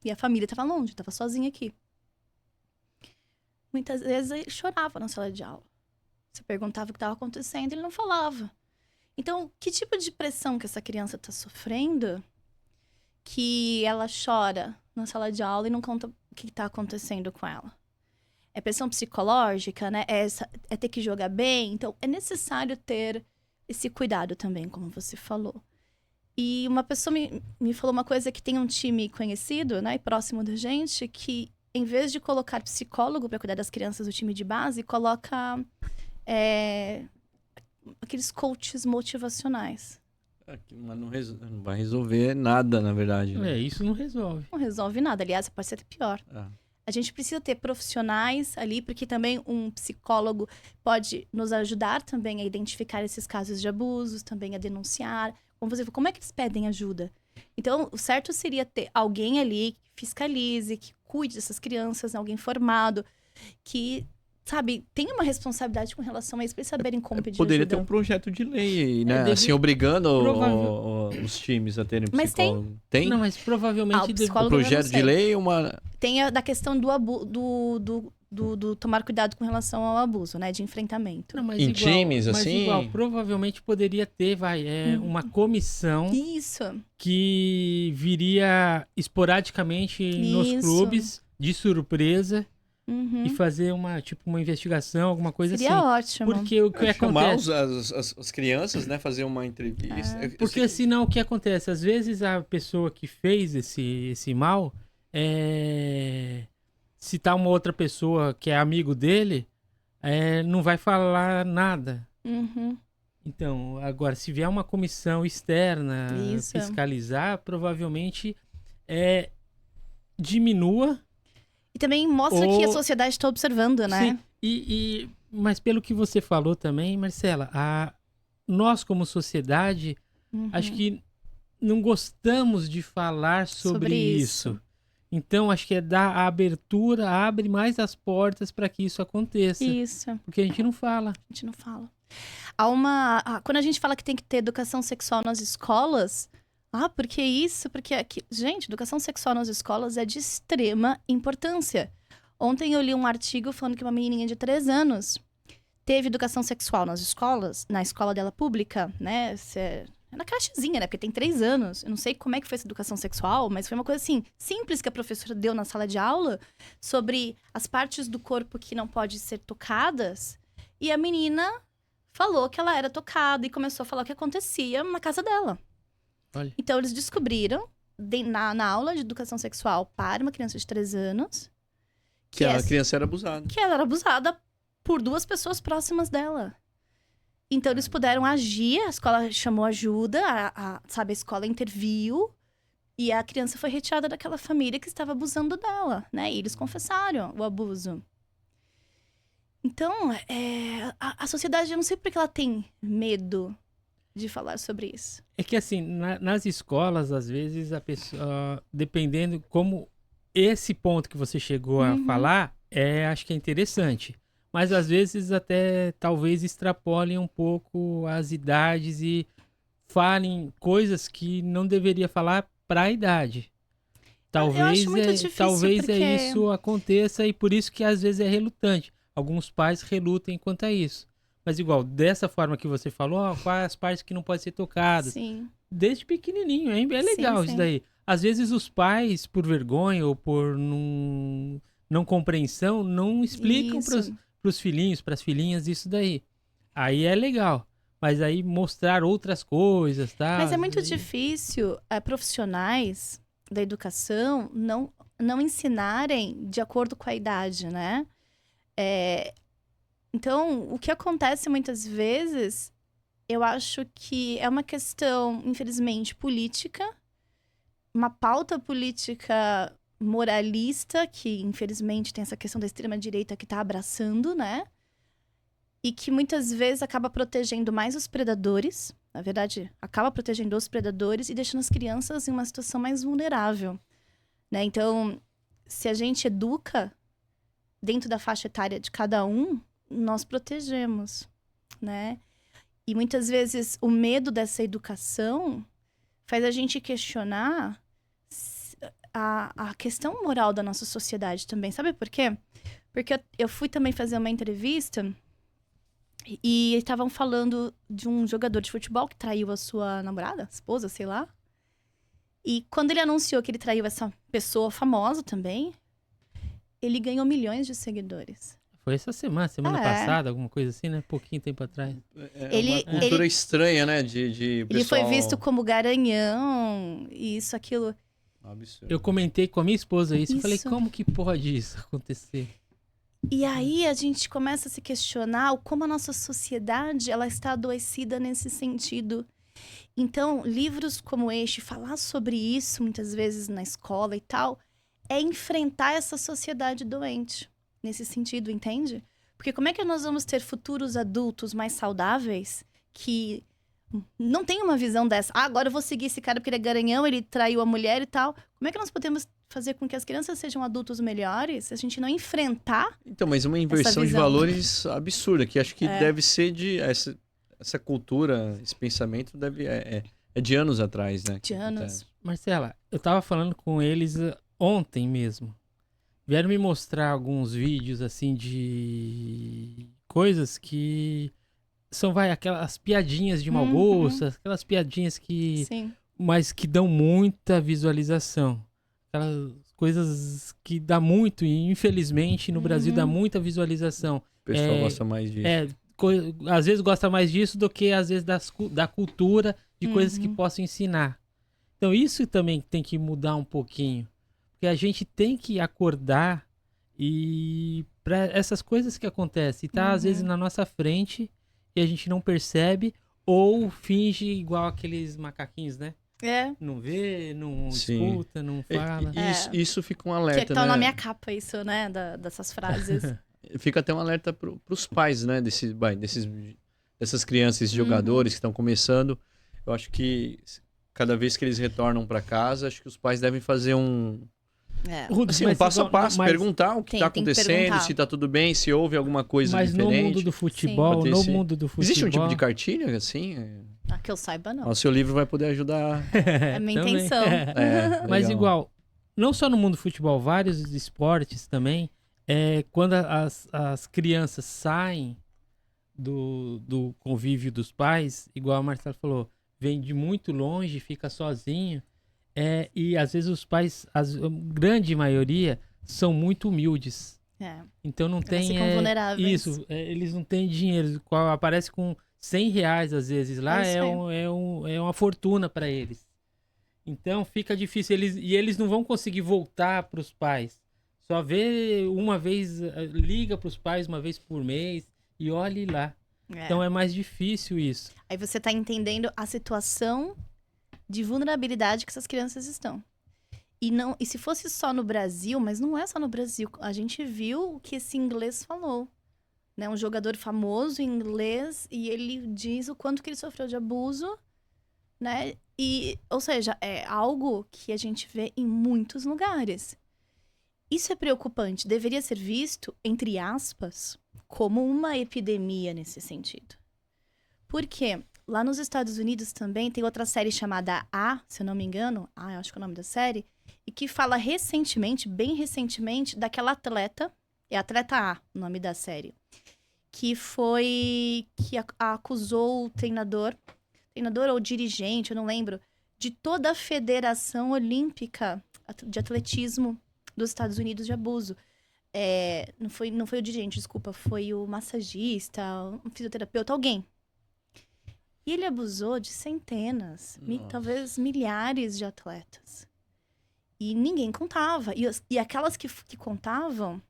E a família estava longe, estava sozinha aqui. Muitas vezes ele chorava na sala de aula. Você perguntava o que estava acontecendo, ele não falava. Então, que tipo de pressão que essa criança está sofrendo que ela chora na sala de aula e não conta o que está acontecendo com ela? É pressão psicológica, né? É ter que jogar bem. Então, é necessário ter esse cuidado também, como você falou. E uma pessoa me falou uma coisa que tem um time conhecido, né, e próximo da gente, que em vez de colocar psicólogo para cuidar das crianças do time de base, coloca aqueles coaches motivacionais. Mas não vai resolver nada, na verdade. Né? Isso não resolve. Não resolve nada. Aliás, pode ser até pior. A gente precisa ter profissionais ali, porque também um psicólogo pode nos ajudar também a identificar esses casos de abusos, também a denunciar. Como é que eles pedem ajuda? Então, o certo seria ter alguém ali que fiscalize, que cuide dessas crianças, alguém formado, que, sabe, tem uma responsabilidade com relação a isso, para eles saberem como pedir Poderia ajuda. ter um projeto de lei, né? Assim, obrigando os times a terem psicólogo. Mas tem? Não, mas provavelmente... O projeto de lei é uma... Tem a da questão do tomar cuidado com relação ao abuso, né? De enfrentamento. Não, mas em times, mas assim... igual, provavelmente poderia ter, uma comissão... Isso. Que viria esporadicamente nos clubes, de surpresa, e fazer uma investigação, alguma coisa assim. Seria ótimo. Porque o que acontece... Chamar as crianças, né? Fazer uma entrevista. Porque senão o que acontece? Às vezes a pessoa que fez esse mal... se tá uma outra pessoa que é amigo dele, não vai falar nada. Então, agora, se vier uma comissão externa fiscalizar, provavelmente diminua. E também mostra que a sociedade está observando, né? Sim, mas pelo que você falou também, Marcela, nós como sociedade, acho que não gostamos de falar sobre isso. Então, acho que dar a abertura, abre mais as portas para que isso aconteça. Isso. Porque a gente não fala. A gente não fala. Quando a gente fala que tem que ter educação sexual nas escolas, porque isso? Porque aqui... Gente, educação sexual nas escolas é de extrema importância. Ontem eu li um artigo falando que uma menininha de 3 anos teve educação sexual nas escolas, na escola dela pública, né? Na crechezinha, né? Porque tem 3 anos. Eu não sei como é que foi essa educação sexual, mas foi uma coisa assim, simples que a professora deu na sala de aula sobre as partes do corpo que não podem ser tocadas. E a menina falou que ela era tocada e começou a falar o que acontecia na casa dela. Olha. Então, eles descobriram, na aula de educação sexual para uma criança de 3 anos... Que a criança era abusada. Que ela era abusada por 2 pessoas próximas dela. Então, eles puderam agir, a escola chamou ajuda, a escola interviu e a criança foi retirada daquela família que estava abusando dela, né? E eles confessaram o abuso. Então, a sociedade, eu não sei por que ela tem medo de falar sobre isso. É que, assim, nas escolas, às vezes, a pessoa, dependendo como esse ponto que você chegou a falar, acho que é interessante. Mas às vezes até talvez extrapolem um pouco as idades e falem coisas que não deveria falar para a idade. Talvez isso aconteça e por isso que às vezes é relutante. Alguns pais relutem quanto a isso. Mas igual, dessa forma que você falou, quais as partes que não podem ser tocadas? Sim. Desde pequenininho, é legal isso daí. Às vezes os pais, por vergonha ou por não compreensão, não explicam para os filhinhos, para as filhinhas, isso daí. Aí é legal. Mas aí mostrar outras coisas, tá? Mas é muito difícil profissionais da educação não ensinarem de acordo com a idade, né? Então, o que acontece muitas vezes, eu acho que é uma questão, infelizmente, política, uma pauta política moralista, que infelizmente tem essa questão da extrema-direita que está abraçando, né? E que muitas vezes acaba protegendo mais os predadores, na verdade, acaba protegendo os predadores e deixando as crianças em uma situação mais vulnerável, né? Então, se a gente educa dentro da faixa etária de cada um, nós protegemos, né? E muitas vezes o medo dessa educação faz a gente questionar a questão moral da nossa sociedade também. Sabe por quê? Porque eu fui também fazer uma entrevista E estavam falando de um jogador de futebol que traiu a sua namorada, esposa, sei lá. E quando ele anunciou que ele traiu essa pessoa famosa também, ele ganhou milhões de seguidores. Foi essa semana passada, alguma coisa assim, né? Pouquinho tempo atrás. Uma cultura estranha, né? De ele pessoal... foi visto como garanhão, e isso, aquilo. Absurdo. Eu comentei com a minha esposa isso. Eu falei, como que pode isso acontecer? E aí a gente começa a se questionar como a nossa sociedade ela está adoecida nesse sentido. Então, livros como este, falar sobre isso muitas vezes na escola e tal, é enfrentar essa sociedade doente. Nesse sentido, entende? Porque como é que nós vamos ter futuros adultos mais saudáveis que não tem uma visão dessa? Ah, agora eu vou seguir esse cara porque ele é garanhão, ele traiu a mulher e tal. Como é que nós podemos fazer com que as crianças sejam adultos melhores se a gente não enfrentar? Então, mas uma inversão de valores absurda, que acho que deve ser de... Essa cultura, esse pensamento é de anos atrás, né? De anos. Marcela, eu tava falando com eles ontem mesmo. Vieram me mostrar alguns vídeos, assim, de coisas que são, aquelas piadinhas de mau gosto, aquelas piadinhas que... Sim. Mas que dão muita visualização. Aquelas coisas que dá muito, e infelizmente no Brasil dá muita visualização. O pessoal gosta mais disso. Às vezes gosta mais disso do que às vezes da cultura, de coisas que possam ensinar. Então isso também tem que mudar um pouquinho. Porque a gente tem que acordar e para essas coisas que acontecem. E tá às vezes na nossa frente e a gente não percebe ou finge igual aqueles macaquinhos, né? Não vê, não escuta, não fala. Isso fica um alerta, que tá na minha capa isso, né? Dessas frases. Fica até um alerta pros pais, né? Dessas crianças, esses jogadores que estão começando. Eu acho que cada vez que eles retornam para casa, acho que os pais devem fazer um passo a passo, perguntar o que está acontecendo, se está tudo bem, se houve alguma coisa diferente. Mas no mundo do futebol, existe um tipo de cartilha, assim? Que eu saiba, não. O seu livro vai poder ajudar. É a minha intenção. Mas igual, não só no mundo do futebol, vários esportes também, quando as crianças saem do convívio dos pais, igual a Marcela falou, vem de muito longe, fica sozinho, e às vezes os pais, a grande maioria, são muito humildes. Então não tem... ficam vulneráveis. Isso, eles não têm dinheiro, aparece com R$100 às vezes lá, é uma fortuna para eles. Então fica difícil, eles não vão conseguir voltar para os pais. Só vê uma vez, liga para os pais uma vez por mês e olhe lá. Então é mais difícil isso. Aí você tá entendendo a situação de vulnerabilidade que essas crianças estão. E se fosse só no Brasil, mas não é só no Brasil. A gente viu o que esse inglês falou. Né? Um jogador famoso em inglês, e ele diz o quanto que ele sofreu de abuso, né? Ou seja, é algo que a gente vê em muitos lugares. Isso é preocupante. Deveria ser visto, entre aspas, como uma epidemia nesse sentido. Por quê? Lá nos Estados Unidos também tem outra série chamada se eu não me engano, eu acho que é o nome da série, e que fala recentemente, bem recentemente, daquela atleta, Atleta A, o nome da série, que acusou o treinador ou dirigente, eu não lembro, de toda a Federação Olímpica de Atletismo dos Estados Unidos de abuso. Não foi o dirigente, desculpa, foi o massagista, um fisioterapeuta, alguém. E ele abusou de centenas, talvez milhares de atletas. E ninguém contava. E aquelas que contavam,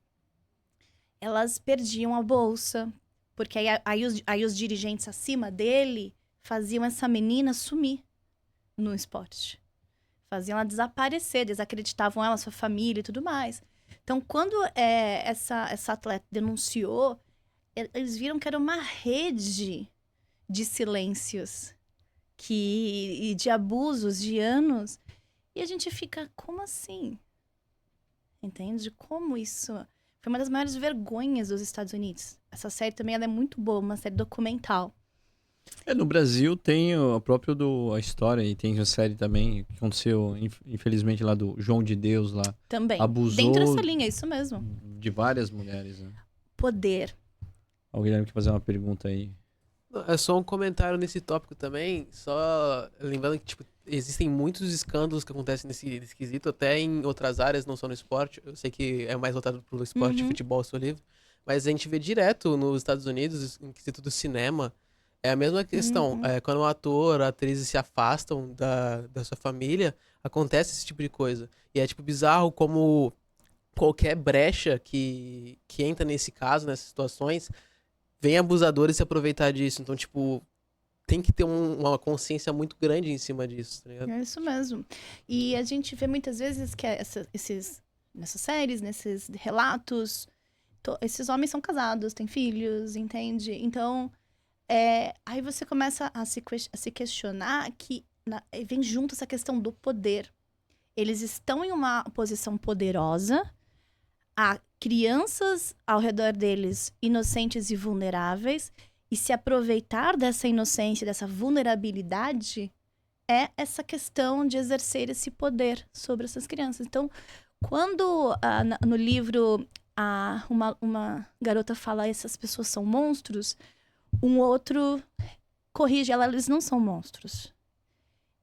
elas perdiam a bolsa. Porque aí os dirigentes acima dele faziam essa menina sumir no esporte. Faziam ela desaparecer, desacreditavam ela, sua família e tudo mais. Então, quando essa atleta denunciou, eles viram que era uma rede de silêncios e de abusos de anos. E a gente fica, como assim? Entende? Como isso... Foi uma das maiores vergonhas dos Estados Unidos. Essa série também ela é muito boa, uma série documental. No Brasil tem a história, e tem a série também, que aconteceu, infelizmente, lá do João de Deus lá. Também. Abusou dentro dessa linha, isso mesmo. De várias mulheres, né? Poder. O Guilherme quer fazer uma pergunta aí. É só um comentário nesse tópico também, só lembrando que, tipo, existem muitos escândalos que acontecem nesse quesito, até em outras áreas, não só no esporte. Eu sei que é mais voltado pro esporte, futebol, sou livre. Mas a gente vê direto nos Estados Unidos, em quesito do cinema, é a mesma questão. Quando um ator, a atriz se afastam da sua família, acontece esse tipo de coisa. E é, tipo, bizarro como qualquer brecha que entra nesse caso, nessas situações, vem abusadores se aproveitar disso. Então, tipo, tem que ter uma consciência muito grande em cima disso, tá ligado? É isso mesmo. E a gente vê muitas vezes que nessas séries, nesses relatos, esses homens são casados, têm filhos, entende? Então, aí você começa a se questionar que vem junto essa questão do poder. Eles estão em uma posição poderosa, há crianças ao redor deles inocentes e vulneráveis, e se aproveitar dessa inocência, dessa vulnerabilidade, é essa questão de exercer esse poder sobre essas crianças. Então, quando no livro uma garota fala essas pessoas são monstros, um outro corrige ela, eles não são monstros.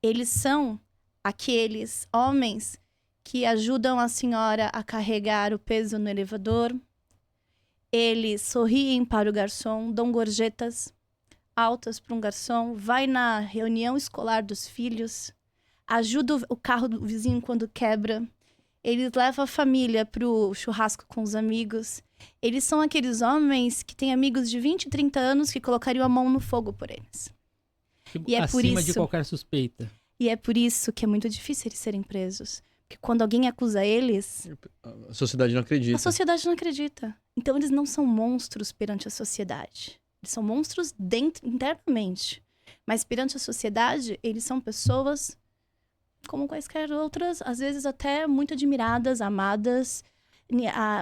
Eles são aqueles homens que ajudam a senhora a carregar o peso no elevador. Eles sorriem para o garçom, dão gorjetas altas para um garçom, vai na reunião escolar dos filhos, ajuda o carro do vizinho quando quebra. Eles levam a família para o churrasco com os amigos. Eles são aqueles homens que têm amigos de 20, 30 anos que colocariam a mão no fogo por eles. E é por acima isso, de qualquer suspeita. E é por isso que é muito difícil eles serem presos. Porque quando alguém acusa eles... A sociedade não acredita. A sociedade não acredita. Então eles não são monstros perante a sociedade. Eles são monstros internamente. Mas perante a sociedade, eles são pessoas como quaisquer outras, às vezes até muito admiradas, amadas.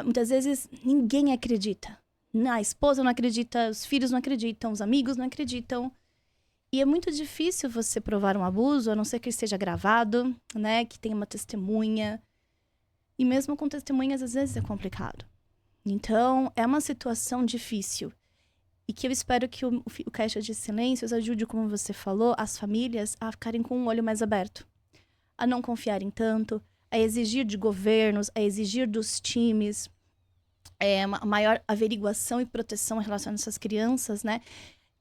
Muitas vezes ninguém acredita. A esposa não acredita, os filhos não acreditam, os amigos não acreditam. E é muito difícil você provar um abuso, a não ser que ele esteja gravado, né? Que tenha uma testemunha. E mesmo com testemunhas, às vezes é complicado. Então, é uma situação difícil. E que eu espero que o Caixa de Silêncios ajude, como você falou, as famílias a ficarem com um olho mais aberto. A não confiarem tanto, a exigir de governos, a exigir dos times uma maior averiguação e proteção em relação a essas crianças, né?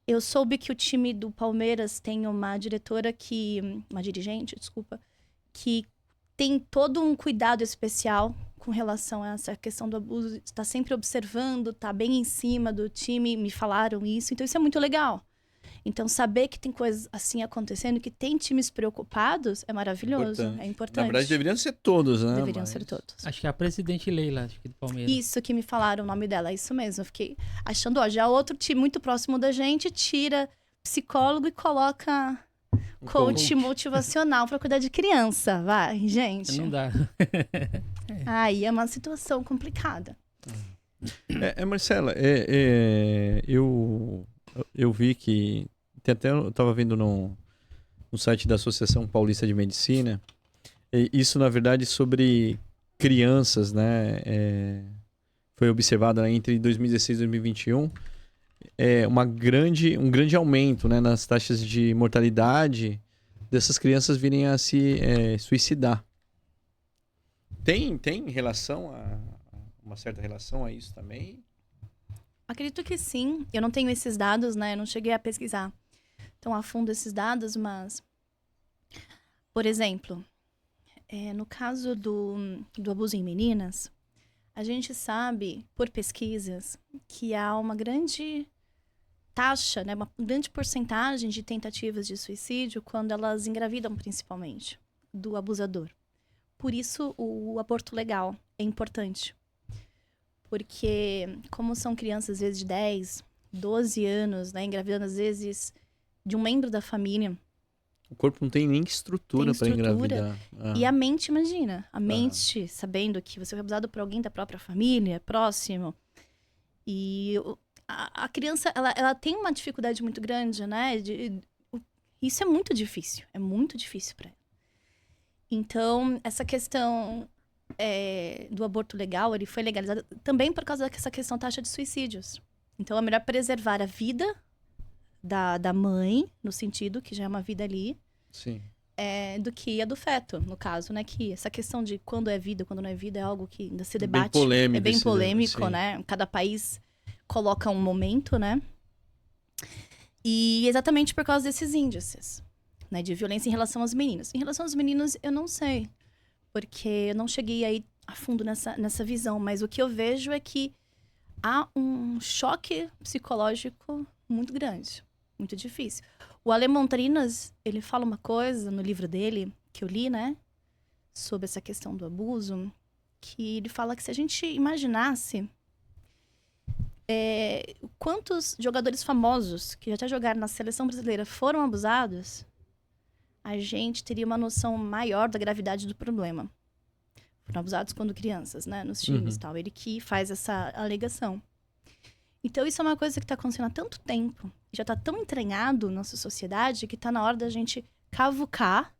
Eu soube que o time do Palmeiras tem uma dirigente, que tem todo um cuidado especial com relação a essa questão do abuso, está sempre observando, está bem em cima do time, me falaram isso, então isso é muito legal. Então, saber que tem coisas assim acontecendo, que tem times preocupados, é maravilhoso, é importante. Na verdade, deveriam ser todos, né? Deveriam ser todos. Acho que é a presidente Leila, acho que do Palmeiras. Isso que me falaram o nome dela, é isso mesmo. Eu fiquei achando, ó, já outro time muito próximo da gente tira psicólogo e coloca coach motivacional para cuidar de criança. Vai, gente. Não dá. Aí é uma situação complicada. Marcela, eu vi que eu estava vendo no site da Associação Paulista de Medicina, isso na verdade sobre crianças, né? Foi observado, né, entre 2016 e 2021 um grande aumento, né, nas taxas de mortalidade dessas crianças virem a se suicidar. Tem relação uma certa relação a isso também? Acredito que sim. Eu não tenho esses dados, né? Eu não cheguei a pesquisar tão a fundo esses dados, mas... Por exemplo, no caso do abuso em meninas, a gente sabe, por pesquisas, que há uma grande taxa, né? Uma grande porcentagem de tentativas de suicídio quando elas engravidam, principalmente, do abusador. Por isso, o aborto legal é importante. Porque, como são crianças, às vezes, de 10, 12 anos, né? Engravidando, às vezes, de um membro da família. O corpo não tem nem estrutura para engravidar. E a mente, imagina. A mente, sabendo que você foi abusado por alguém da própria família, próximo. E a criança, ela tem uma dificuldade muito grande, né? Isso é muito difícil. É muito difícil para ela. Então, essa questão... do aborto legal, ele foi legalizado também por causa dessa questão taxa de suicídios. Então, é melhor preservar a vida da mãe, no sentido que já é uma vida ali, Sim. do que a do feto, no caso, né? Que essa questão de quando é vida, quando não é vida, é algo que ainda se debate. Polêmico, é bem polêmico, sim. né? Cada país coloca um momento, né? E exatamente por causa desses índices, né? De violência em relação aos meninos. Em relação aos meninos, eu não sei. Porque eu não cheguei aí a fundo nessa visão. Mas o que eu vejo é que há um choque psicológico muito grande. Muito difícil. O Alemão Trinas, ele fala uma coisa no livro dele, que eu li, né? Sobre essa questão do abuso. Que ele fala que se a gente imaginasse quantos jogadores famosos que já até jogaram na seleção brasileira foram abusados, a gente teria uma noção maior da gravidade do problema. Foram abusados quando crianças, né? Nos times e tal. Ele que faz essa alegação. Então, isso é uma coisa que está acontecendo há tanto tempo. Já está tão entranhado na nossa sociedade que está na hora da gente cavucar,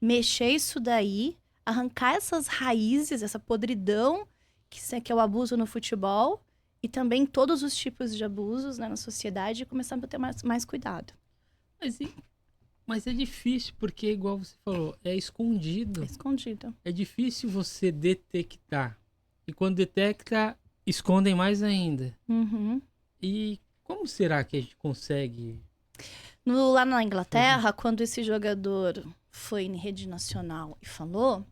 mexer isso daí, arrancar essas raízes, essa podridão que é o abuso no futebol e também todos os tipos de abusos, né, na sociedade e começar a ter mais cuidado. Mas é difícil, porque, igual você falou, é escondido. É escondido. É difícil você detectar. E quando detecta, escondem mais ainda. Uhum. E como será que a gente consegue? Lá na Inglaterra, quando esse jogador foi em rede nacional e falou,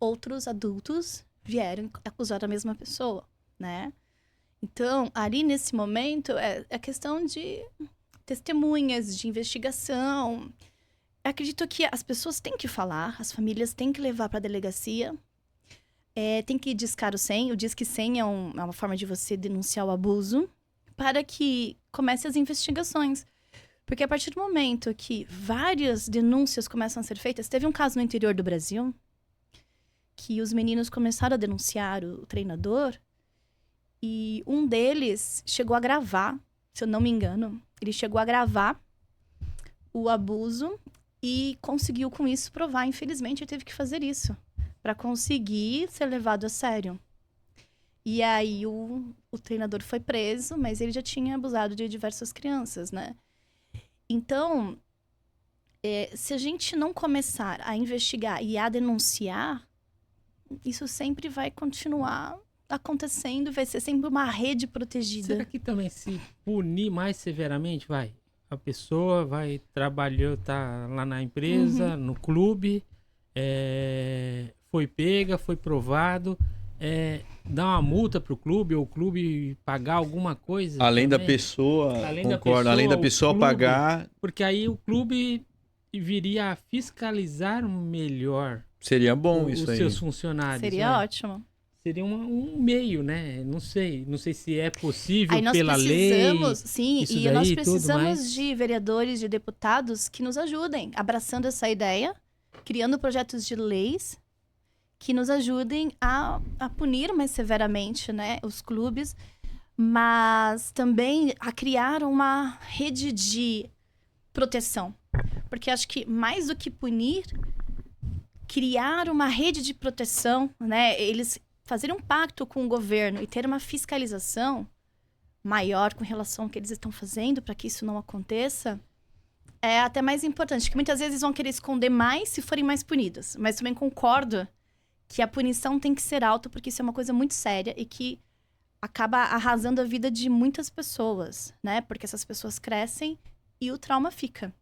outros adultos vieram acusar a mesma pessoa, né? Então, ali nesse momento, é questão de testemunhas, de investigação. Eu acredito que as pessoas têm que falar, as famílias têm que levar para a delegacia, tem que discar o 100. O Disque 100 é uma forma de você denunciar o abuso para que comece as investigações. Porque a partir do momento que várias denúncias começam a ser feitas, teve um caso no interior do Brasil que os meninos começaram a denunciar o treinador e um deles chegou a gravar, se eu não me engano, ele chegou a gravar o abuso e conseguiu com isso provar. Infelizmente, ele teve que fazer isso para conseguir ser levado a sério. E aí o treinador foi preso, mas ele já tinha abusado de diversas crianças, né? Então, se a gente não começar a investigar e a denunciar, isso sempre vai continuar acontecendo, vai ser sempre uma rede protegida. Será que também se punir mais severamente, a pessoa vai trabalhar, tá lá na empresa, no clube, foi pega, foi provado, dar uma multa pro clube, ou o clube pagar alguma coisa? Além também? da pessoa, concordo, além da pessoa clube, pagar... Porque aí o clube viria a fiscalizar melhor Seria bom isso aí. os seus funcionários. Seria ótimo. Seria um meio, né? Não sei se é possível aí pela lei. Sim, e nós precisamos de vereadores, de deputados que nos ajudem, abraçando essa ideia, criando projetos de leis que nos ajudem a punir mais severamente, né, os clubes, mas também a criar uma rede de proteção. Porque acho que mais do que punir, criar uma rede de proteção, né, eles fazerem um pacto com o governo e ter uma fiscalização maior com relação ao que eles estão fazendo para que isso não aconteça, é até mais importante. Porque muitas vezes vão querer esconder mais se forem mais punidas. Mas também concordo que a punição tem que ser alta, porque isso é uma coisa muito séria e que acaba arrasando a vida de muitas pessoas, né? Porque essas pessoas crescem e o trauma fica.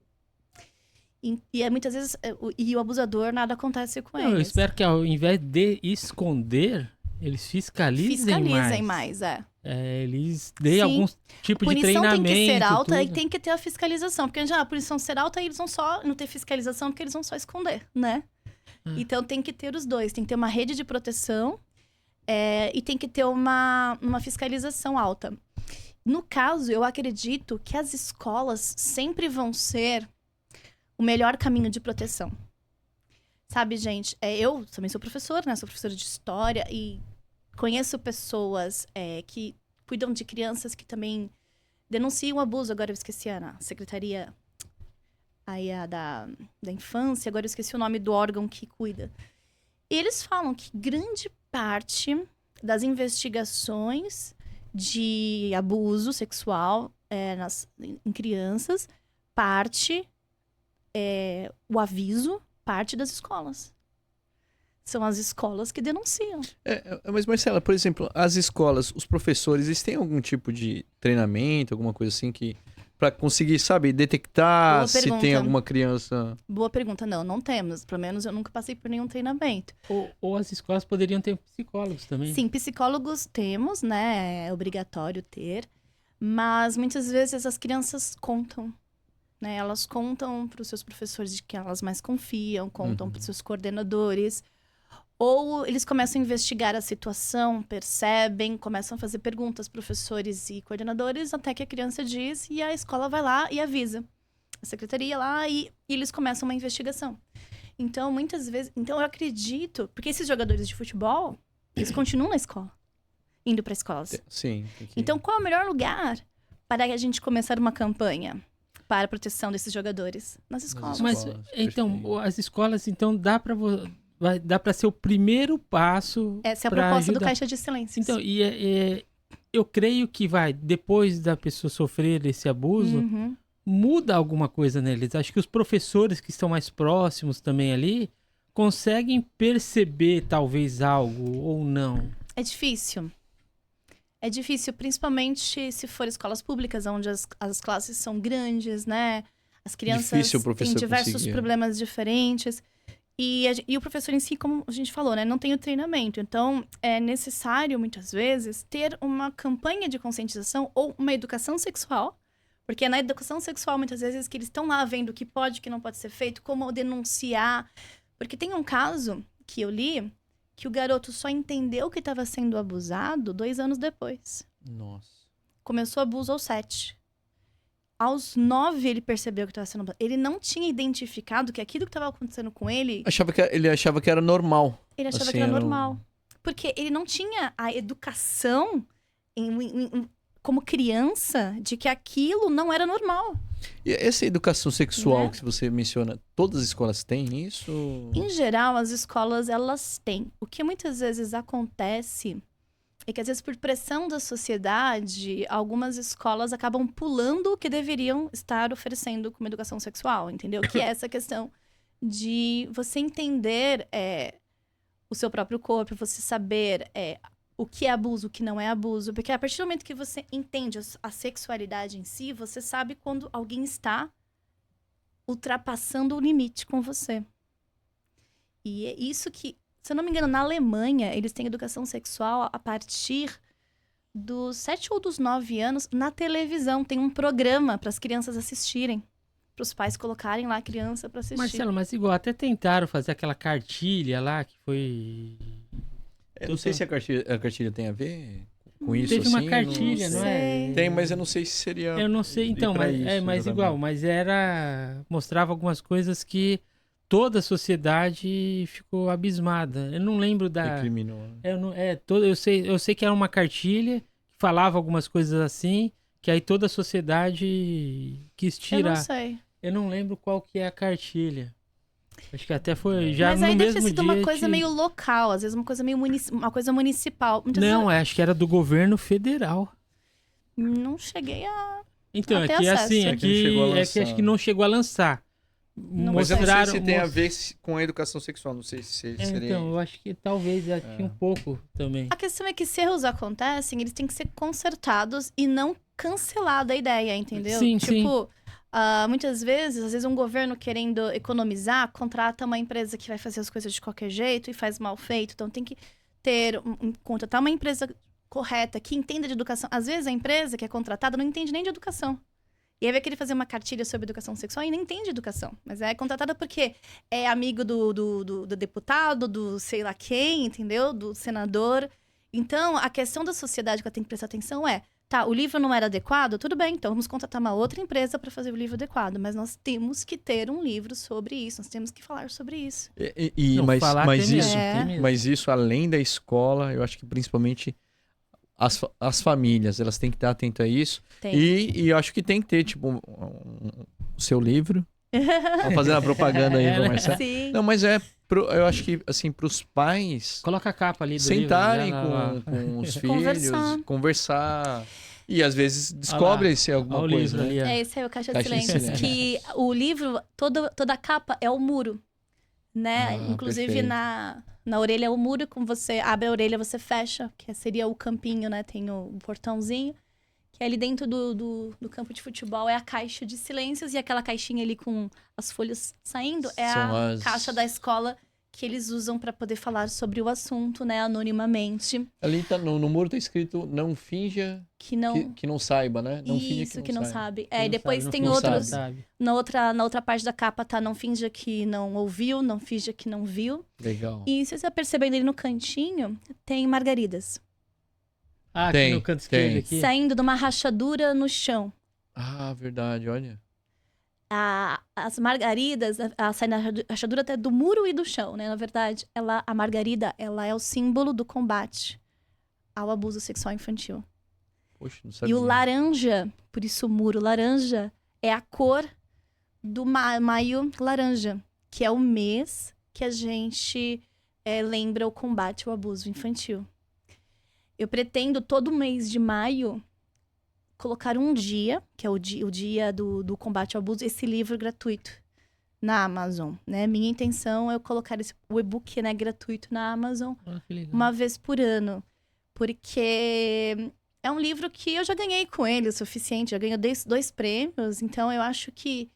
E muitas vezes o abusador, nada acontece com eles. Eu espero que ao invés de esconder, eles fiscalizem mais. Eles deem algum tipo de treinamento. A punição tem que ser alta e tem que ter a fiscalização. Porque já a punição ser alta, eles vão só não ter fiscalização, porque eles vão só esconder, né? Então tem que ter os dois. Tem que ter uma rede de proteção e tem que ter uma fiscalização alta. No caso, eu acredito que as escolas sempre vão ser o melhor caminho de proteção. Sabe, gente, eu também sou professora, né? Sou professora de história e conheço pessoas que cuidam de crianças que também denunciam abuso. Agora eu esqueci a secretaria aí da infância, agora eu esqueci o nome do órgão que cuida. E eles falam que grande parte das investigações de abuso sexual em crianças, o aviso parte das escolas. São as escolas que denunciam. Mas, Marcela, por exemplo, as escolas, os professores, eles têm algum tipo de treinamento, alguma coisa assim para conseguir, sabe, detectar se tem alguma criança... Boa pergunta. Não temos. Pelo menos eu nunca passei por nenhum treinamento. Ou as escolas poderiam ter psicólogos também. Sim, psicólogos temos, né? É obrigatório ter. Mas muitas vezes as crianças contam, né? Elas contam para os seus professores de que elas mais confiam, contam para os seus coordenadores. Ou eles começam a investigar a situação, percebem, começam a fazer perguntas, professores e coordenadores, até que a criança diz e a escola vai lá e avisa. A secretaria lá e eles começam uma investigação. Então, muitas vezes... Então, eu acredito... Porque esses jogadores de futebol, eles continuam na escola. Indo para escolas. Sim. Então, qual é o melhor lugar para a gente começar uma campanha para a proteção desses jogadores? Nas escolas. Mas, então, as escolas, então, dá para ser o primeiro passo. Essa é a proposta do Caixa de Silêncios. Então, eu creio que depois da pessoa sofrer esse abuso, muda alguma coisa neles. Acho que os professores que estão mais próximos também ali conseguem perceber talvez algo ou não. É difícil. É difícil, principalmente se for escolas públicas, onde as classes são grandes, né? As crianças têm diversos problemas diferentes. E o professor em si, como a gente falou, né, não tem o treinamento. Então, é necessário, muitas vezes, ter uma campanha de conscientização ou uma educação sexual. Porque é na educação sexual, muitas vezes, que eles estão lá vendo o que pode e o que não pode ser feito, como denunciar. Porque tem um caso que eu li, que o garoto só entendeu que estava sendo abusado 2 anos depois. Nossa. Começou o abuso aos 7. Aos 9 ele percebeu que estava sendo abusado. Ele não tinha identificado que aquilo que estava acontecendo com ele... Ele achava que era normal. Ele achava que era normal. Porque ele não tinha a educação como criança de que aquilo não era normal. E essa educação sexual que você menciona, todas as escolas têm isso? Em geral, as escolas, elas têm. O que muitas vezes acontece é que, às vezes, por pressão da sociedade, algumas escolas acabam pulando o que deveriam estar oferecendo como educação sexual, entendeu? Que é essa questão de você entender o seu próprio corpo, você saber o que é abuso, o que não é abuso. Porque a partir do momento que você entende a sexualidade em si, você sabe quando alguém está ultrapassando o limite com você. E é isso que, se eu não me engano, na Alemanha, eles têm educação sexual a partir dos 7 ou dos 9 anos na televisão. Tem um programa para as crianças assistirem. Para os pais colocarem lá a criança para assistir. Marcelo, mas igual, até tentaram fazer aquela cartilha lá que foi... Eu não sei se a cartilha tem a ver com isso. Teve uma cartilha, não é? Tem, mas eu não sei se seria... Eu não sei, então, mas igual, mas mostrava algumas coisas que toda a sociedade ficou abismada. Eu não lembro da... Recriminou. Eu sei que era uma cartilha que falava algumas coisas assim, que aí toda a sociedade quis tirar. Eu não sei. Eu não lembro qual que é a cartilha. Acho que até foi já mas no aí mesmo dia. Mas aí deve ter sido uma coisa meio local, às vezes uma coisa meio uma coisa municipal. Não, acho que era do governo federal. Não cheguei a... Então, é que assim, acho que não chegou a lançar. Mas eu não sei se tem a ver com a educação sexual, não sei se seria... Então, eu acho que talvez já tinha um pouco também. A questão é que se erros acontecem, eles têm que ser consertados e não cancelada a ideia, entendeu? Sim, sim. Muitas vezes, às vezes um governo querendo economizar, contrata uma empresa que vai fazer as coisas de qualquer jeito e faz mal feito. Então tem que contratar uma empresa correta, que entenda de educação. Às vezes a empresa que é contratada não entende nem de educação. E aí vai querer fazer uma cartilha sobre educação sexual e nem entende de educação. Mas é contratada porque é amigo do deputado, do sei lá quem, entendeu? Do senador. Então, a questão da sociedade que ela tem que prestar atenção tá, o livro não era adequado? Tudo bem, então vamos contratar uma outra empresa para fazer o livro adequado. Mas nós temos que ter um livro sobre isso, nós temos que falar sobre isso. Mas isso, além da escola, eu acho que principalmente as famílias, elas têm que estar atentas a isso. E eu acho que tem que ter, tipo, o seu livro. Vamos fazer uma propaganda aí pra Marcelo. Sim. Não, mas eu acho que, assim, pros pais Coloca a capa ali do sentarem livro, lá. com os filhos, conversar. E às vezes Olha descobre-se lá, alguma olha o coisa, livro né? ali, ó. Esse é o Caixa de Caixa de Silêncios. Que o livro, toda a capa é o muro, né? Inclusive perfeito. na orelha é o muro, como você abre a orelha, você fecha, que seria o campinho, né? Tem o portãozinho. Que ali dentro do campo de futebol é a Caixa de Silêncios. E aquela caixinha ali com as folhas saindo é a caixa da escola que eles usam para poder falar sobre o assunto, né? Anonimamente. Ali tá, no muro tá escrito, não finja Que não... que não saiba, né? Não Isso, finja que não sabe. Não E depois sabe, tem não outros... sabe. Na outra parte da capa tá não finja que não ouviu, não finja que não viu. Legal. E se você perceber ali no cantinho, tem margaridas. Ah, aqui no canto esquerdo aqui. Saindo de uma rachadura no chão. Ah, verdade, olha. As margaridas, sai na rachadura até do muro e do chão, né? Na verdade, a margarida, ela é o símbolo do combate ao abuso sexual infantil. Poxa, não sabia. E o laranja, por isso o muro laranja, é a cor do maio laranja, que é o mês que a gente lembra o combate ao abuso infantil. Eu pretendo todo mês de maio colocar um dia, que é o dia do combate ao abuso, esse livro gratuito na Amazon, né? Minha intenção é eu colocar o e-book, né, gratuito na Amazon uma vez por ano, porque é um livro que eu já ganhei com ele o suficiente, já ganhei 2 prêmios, então eu acho que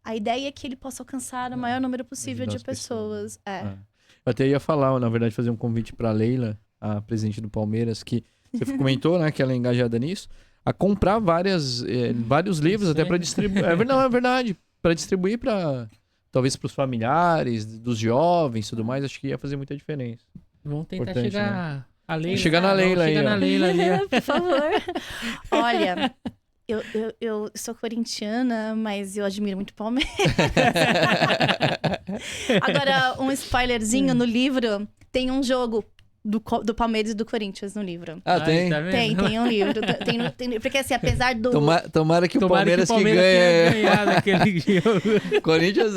a ideia é que ele possa alcançar o maior número possível de pessoas. Eu até ia falar, na verdade, fazer um convite para Leila, a presidente do Palmeiras, que você comentou, né, que ela é engajada nisso, a comprar vários livros até para distribuir. Não, é verdade. Para distribuir talvez para os familiares, dos jovens e tudo mais, acho que ia fazer muita diferença. Vamos tentar chegar, né? A Leila. Chegar na Leila aí. Chegar na Leila ali. Por favor. Olha, eu sou corintiana, mas eu admiro muito o Palmeiras. Agora, um spoilerzinho no livro, tem um jogo do Palmeiras e do Corinthians no livro. Ah, tem? Tá vendo? Tem um livro. Porque assim, apesar do... Tomara que o Palmeiras que ganhe. Ganhar naquele jogo. Corinthians...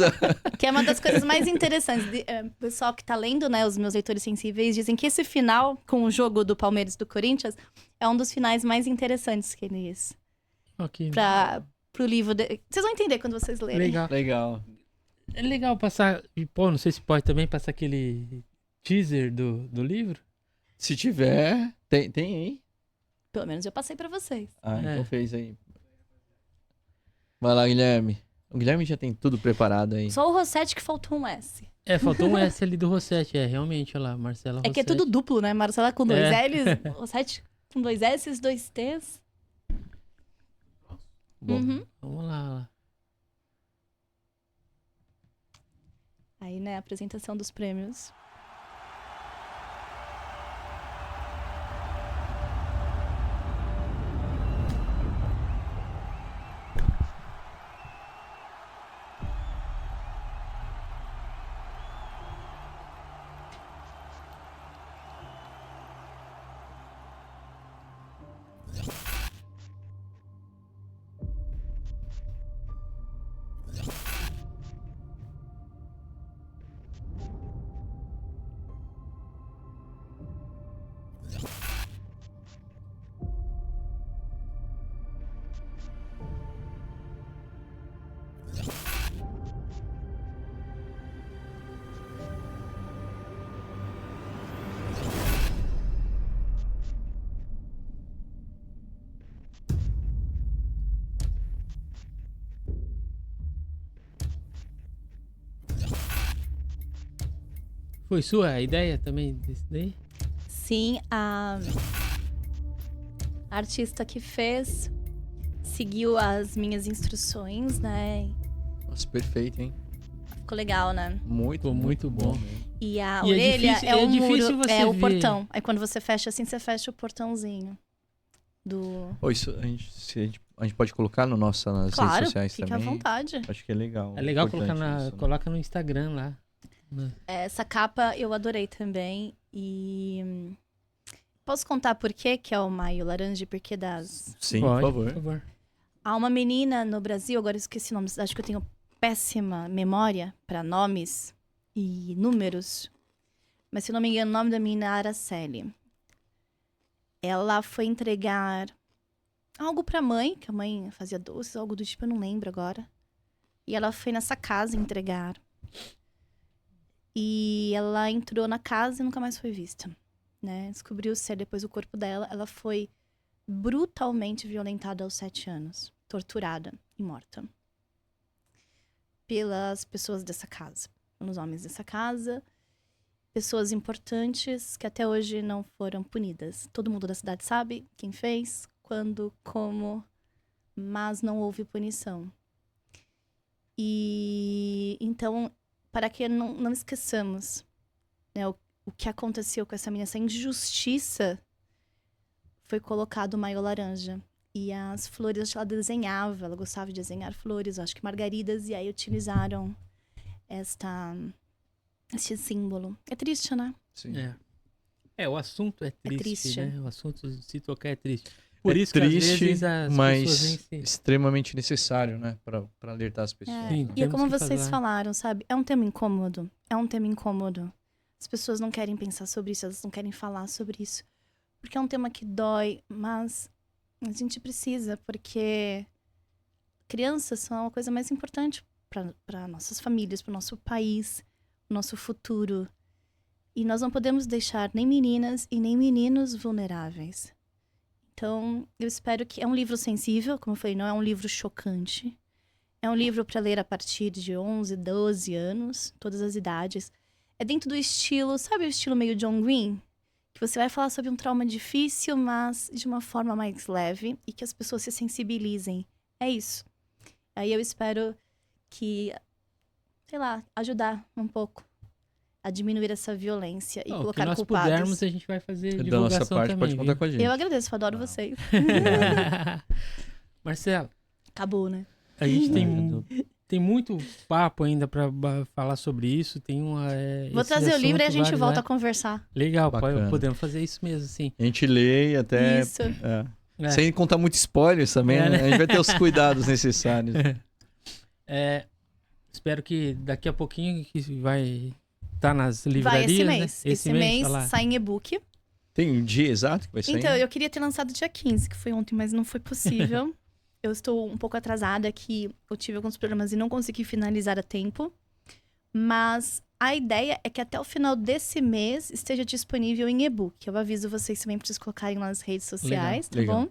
Que é uma das coisas mais interessantes. O pessoal que tá lendo, né, os meus leitores sensíveis, dizem que esse final, com o jogo do Palmeiras e do Corinthians, é um dos finais mais interessantes que eles... Okay. Pro livro... Vocês vão entender quando vocês lerem. Legal. É legal passar... Pô, não sei se pode também passar aquele teaser do livro. Se tiver... Tem aí? Pelo menos eu passei pra vocês. Então fez aí. Vai lá, Guilherme. O Guilherme já tem tudo preparado aí. Só o Rossetti que faltou um S. Faltou um S ali do Rossetti. Realmente, olha lá, Marcela Rossetti. É que é tudo duplo, né? Marcela com 2 L's, Rossetti com 2 S's, 2 T's. Bom, vamos lá. Aí, né, a apresentação dos prêmios. Foi sua a ideia também desse daí? Sim, a artista que fez seguiu as minhas instruções, né? Nossa, perfeito, hein? Ficou legal, né? Muito bom. E a orelha difícil, é o difícil muro, você é o ver. portão. Aí quando você fecha assim, você fecha o portãozinho do... Isso a gente pode colocar nas redes sociais fica também. à vontade. Acho que é legal. É legal Importante colocar isso, né? coloca no Instagram lá. Essa capa eu adorei também. E posso contar por quê que é o maio laranja e por que das... Sim, Pode, por favor. Há uma menina no Brasil, agora eu esqueci o nome, acho que eu tenho péssima memória para nomes. e números. Mas, se não me engano, o nome da menina era Araceli. Ela foi entregar algo pra mãe, que a mãe fazia doces, algo do tipo, eu não lembro agora. E ela foi nessa casa entregar. E ela entrou na casa e nunca mais foi vista, né? Descobriu-se depois o corpo dela. Ela foi brutalmente violentada aos 7 anos. Torturada e morta. Pelas pessoas dessa casa. Pelos homens dessa casa. Pessoas importantes que até hoje não foram punidas. Todo mundo da cidade sabe quem fez, quando, como, mas não houve punição. E então, para que não esqueçamos, né, o que aconteceu com essa menina, essa injustiça, foi colocado o maiô laranja. E as flores, acho que ela desenhava, ela gostava de desenhar flores, acho que margaridas, e aí utilizaram este símbolo. É triste, né? Sim. O assunto é triste, né? O assunto de se tocar é triste. Por é isso triste, que às vezes as mas extremamente necessário, né? Pra alertar as pessoas. Sim, e é como vocês falaram, sabe? É um tema incômodo. É um tema incômodo. As pessoas não querem pensar sobre isso, elas não querem falar sobre isso. Porque é um tema que dói, mas a gente precisa, porque crianças são a coisa mais importante para nossas famílias, para o nosso país, o nosso futuro. E nós não podemos deixar nem meninas e nem meninos vulneráveis. Então, eu espero que... É um livro sensível, como eu falei, não é um livro chocante. É um livro para ler a partir de 11, 12 anos, todas as idades. É dentro do estilo, sabe o estilo meio John Green? Que você vai falar sobre um trauma difícil, mas de uma forma mais leve e que as pessoas se sensibilizem. É isso. Aí eu espero que, sei lá, ajudar um pouco a diminuir essa violência e colocar nós culpados. Pudermos, a gente vai fazer da divulgação nossa parte, também, pode contar com a gente. Eu agradeço, eu adoro vocês. Marcelo. Acabou, né? A gente tem muito papo ainda pra falar sobre isso. Tem Vou trazer o livro e a gente volta a conversar. Legal, podemos fazer isso mesmo, sim. A gente lê até... Isso. Sem contar muito spoilers também, né? A gente vai ter os cuidados necessários. Espero que daqui a pouquinho que vai estar nas livrarias, vai esse mês. Né? Esse mês sai em e-book. Tem um dia exato que vai sair? Então, eu queria ter lançado dia 15, que foi ontem, mas não foi possível. Eu estou um pouco atrasada aqui, eu tive alguns problemas e não consegui finalizar a tempo. Mas a ideia é que até o final desse mês esteja disponível em e-book. Eu aviso vocês também para vocês colocarem lá nas redes sociais, Legal. Bom?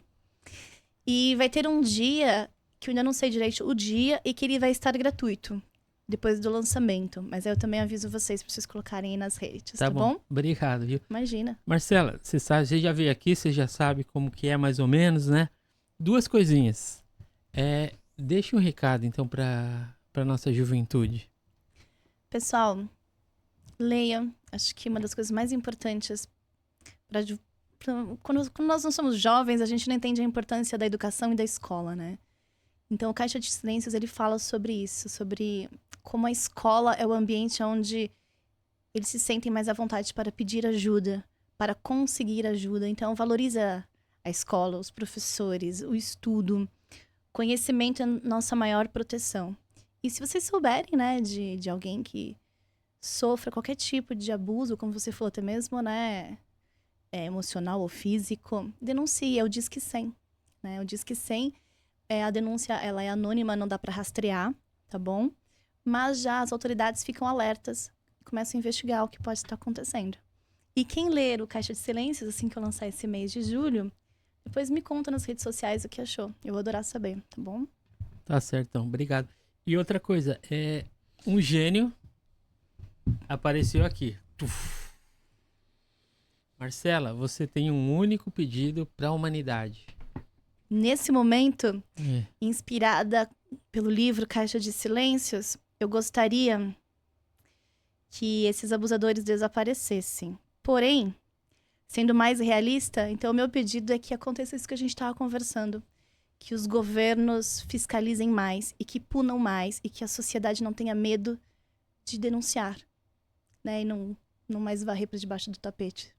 E vai ter um dia, que eu ainda não sei direito o dia, e que ele vai estar gratuito, depois do lançamento. Mas aí eu também aviso vocês para vocês colocarem aí nas redes, tá bom? Obrigado, viu? Imagina. Marcela, você já veio aqui, você já sabe como que é mais ou menos, né? 2 coisinhas. Deixa um recado, então, para nossa juventude. Pessoal, leiam. Acho que uma das coisas mais importantes quando nós não somos jovens, a gente não entende a importância da educação e da escola, né? Então, o Caixa de Silêncios, ele fala sobre isso, sobre como a escola é o ambiente onde eles se sentem mais à vontade para pedir ajuda, para conseguir ajuda. Então, valoriza a escola, os professores, o estudo. Conhecimento é a nossa maior proteção. E se vocês souberem, né, de alguém que sofra qualquer tipo de abuso, como você falou até mesmo, né, emocional ou físico, denuncie, é o Disque 100, né? O Disque 100, a denúncia, ela é anônima, não dá para rastrear, tá bom? Mas já as autoridades ficam alertas e começam a investigar o que pode estar acontecendo. E quem ler o Caixa de Silêncios, assim que eu lançar esse mês de julho, depois me conta nas redes sociais o que achou. Eu vou adorar saber, tá bom? Tá certo, então. Obrigado. E outra coisa, um gênio apareceu aqui. Marcela, você tem um único pedido para a humanidade. Nesse momento, inspirada pelo livro Caixa de Silêncios, eu gostaria que esses abusadores desaparecessem. Porém, sendo mais realista, então o meu pedido é que aconteça isso que a gente estava conversando. Que os governos fiscalizem mais e que punam mais e que a sociedade não tenha medo de denunciar, né? E não mais varrer para debaixo do tapete.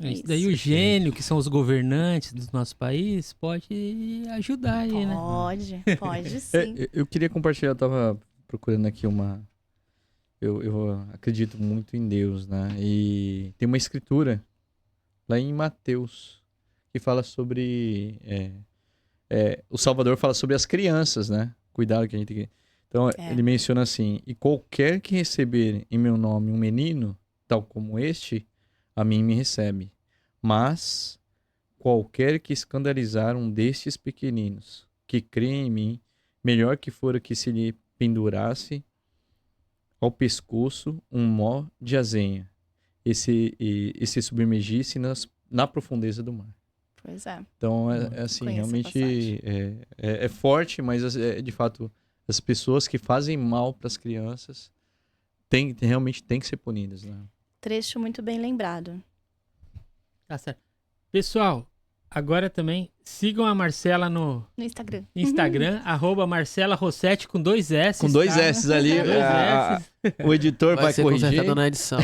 Isso daí o gênio, que são os governantes do nosso país, pode ajudar aí, né? Pode sim. Eu queria compartilhar, eu tava procurando aqui uma eu acredito muito em Deus, né? E tem uma escritura lá em Mateus que fala sobre... o Salvador fala sobre as crianças, né? Cuidado que a gente tem que... Então, ele menciona assim: e qualquer que receber em meu nome um menino, tal como este, a mim me recebe. Mas qualquer que escandalizar um destes pequeninos, que crê em mim, melhor que fora que se lhe pendurasse ao pescoço um nó de azenha, e se submergisse na profundeza do mar. Pois é. Então, assim, realmente é forte, mas de fato, as pessoas que fazem mal para as crianças realmente têm que ser punidas, né? Trecho muito bem lembrado. Tá certo. Pessoal, agora também sigam a Marcela no Instagram. @Marcela Rossetti com 2 S. Com 2 S ali. O editor vai ser corrigir. consertado na edição.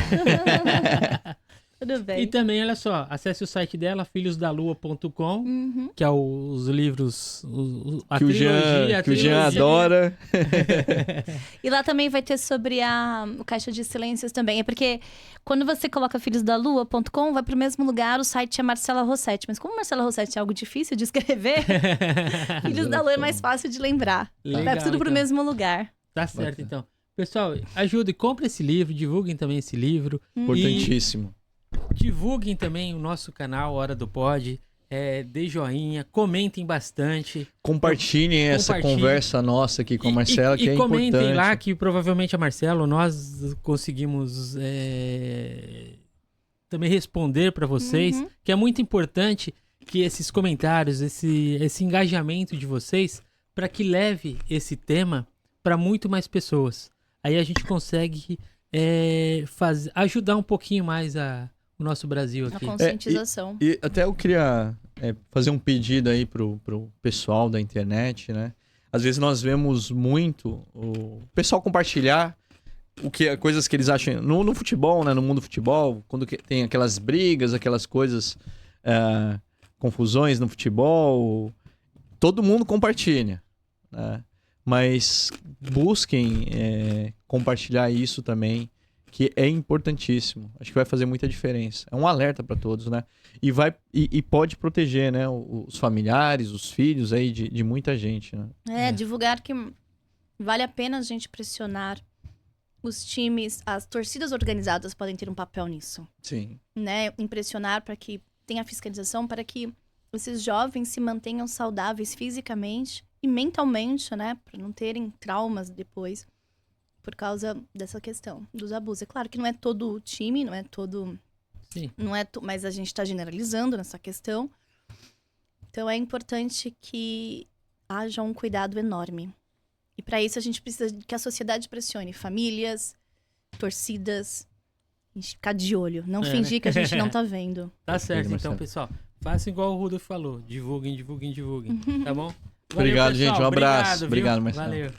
Tudo bem. E também, olha só, acesse o site dela, filhosdalua.com, que é os livros, a que o Jean adora. E lá também vai ter sobre o Caixa de Silêncios também. É porque quando você coloca filhosdalua.com, vai para o mesmo lugar, o site é Marcela Rossetti. Mas como Marcela Rossetti é algo difícil de escrever, Filhos da Lua é mais fácil de lembrar. Legal, vai tudo para o mesmo lugar. Tá certo, então. Pessoal, ajudem, comprem esse livro, divulguem também esse livro. Importantíssimo. Divulguem também o nosso canal Hora do Pod, dê joinha, comentem bastante. Compartilhem essa conversa nossa aqui com a Marcela, que é importante. E comentem lá que provavelmente a Marcela, nós conseguimos também responder para vocês, que é muito importante que esses comentários, esse engajamento de vocês, para que leve esse tema para muito mais pessoas. Aí a gente consegue ajudar um pouquinho mais o nosso Brasil aqui. A conscientização. E até eu queria fazer um pedido aí pro pessoal da internet, né? Às vezes nós vemos muito o pessoal compartilhar coisas que eles acham no futebol, né? No mundo do futebol, quando tem aquelas brigas, aquelas coisas, confusões no futebol, todo mundo compartilha, né? Mas busquem compartilhar isso também, que é importantíssimo. Acho que vai fazer muita diferença. É um alerta para todos, né? E pode proteger, né, os familiares, os filhos aí de muita gente, né? Divulgar que vale a pena a gente pressionar os times, as torcidas organizadas podem ter um papel nisso. Sim. Né? Impressionar para que tenha fiscalização, para que esses jovens se mantenham saudáveis fisicamente e mentalmente, né? Para não terem traumas depois. Por causa dessa questão dos abusos. É claro que não é todo o time, não é todo... Sim. Mas a gente está generalizando nessa questão. Então, é importante que haja um cuidado enorme. E para isso, a gente precisa que a sociedade pressione famílias, torcidas. A gente ficar de olho. Não fingir que a gente não tá vendo. Tá certo, então, pessoal. Faça igual o Rudolf falou. Divulguem. Tá bom? Obrigado, gente. Um abraço. Obrigado, Marcelo. Valeu.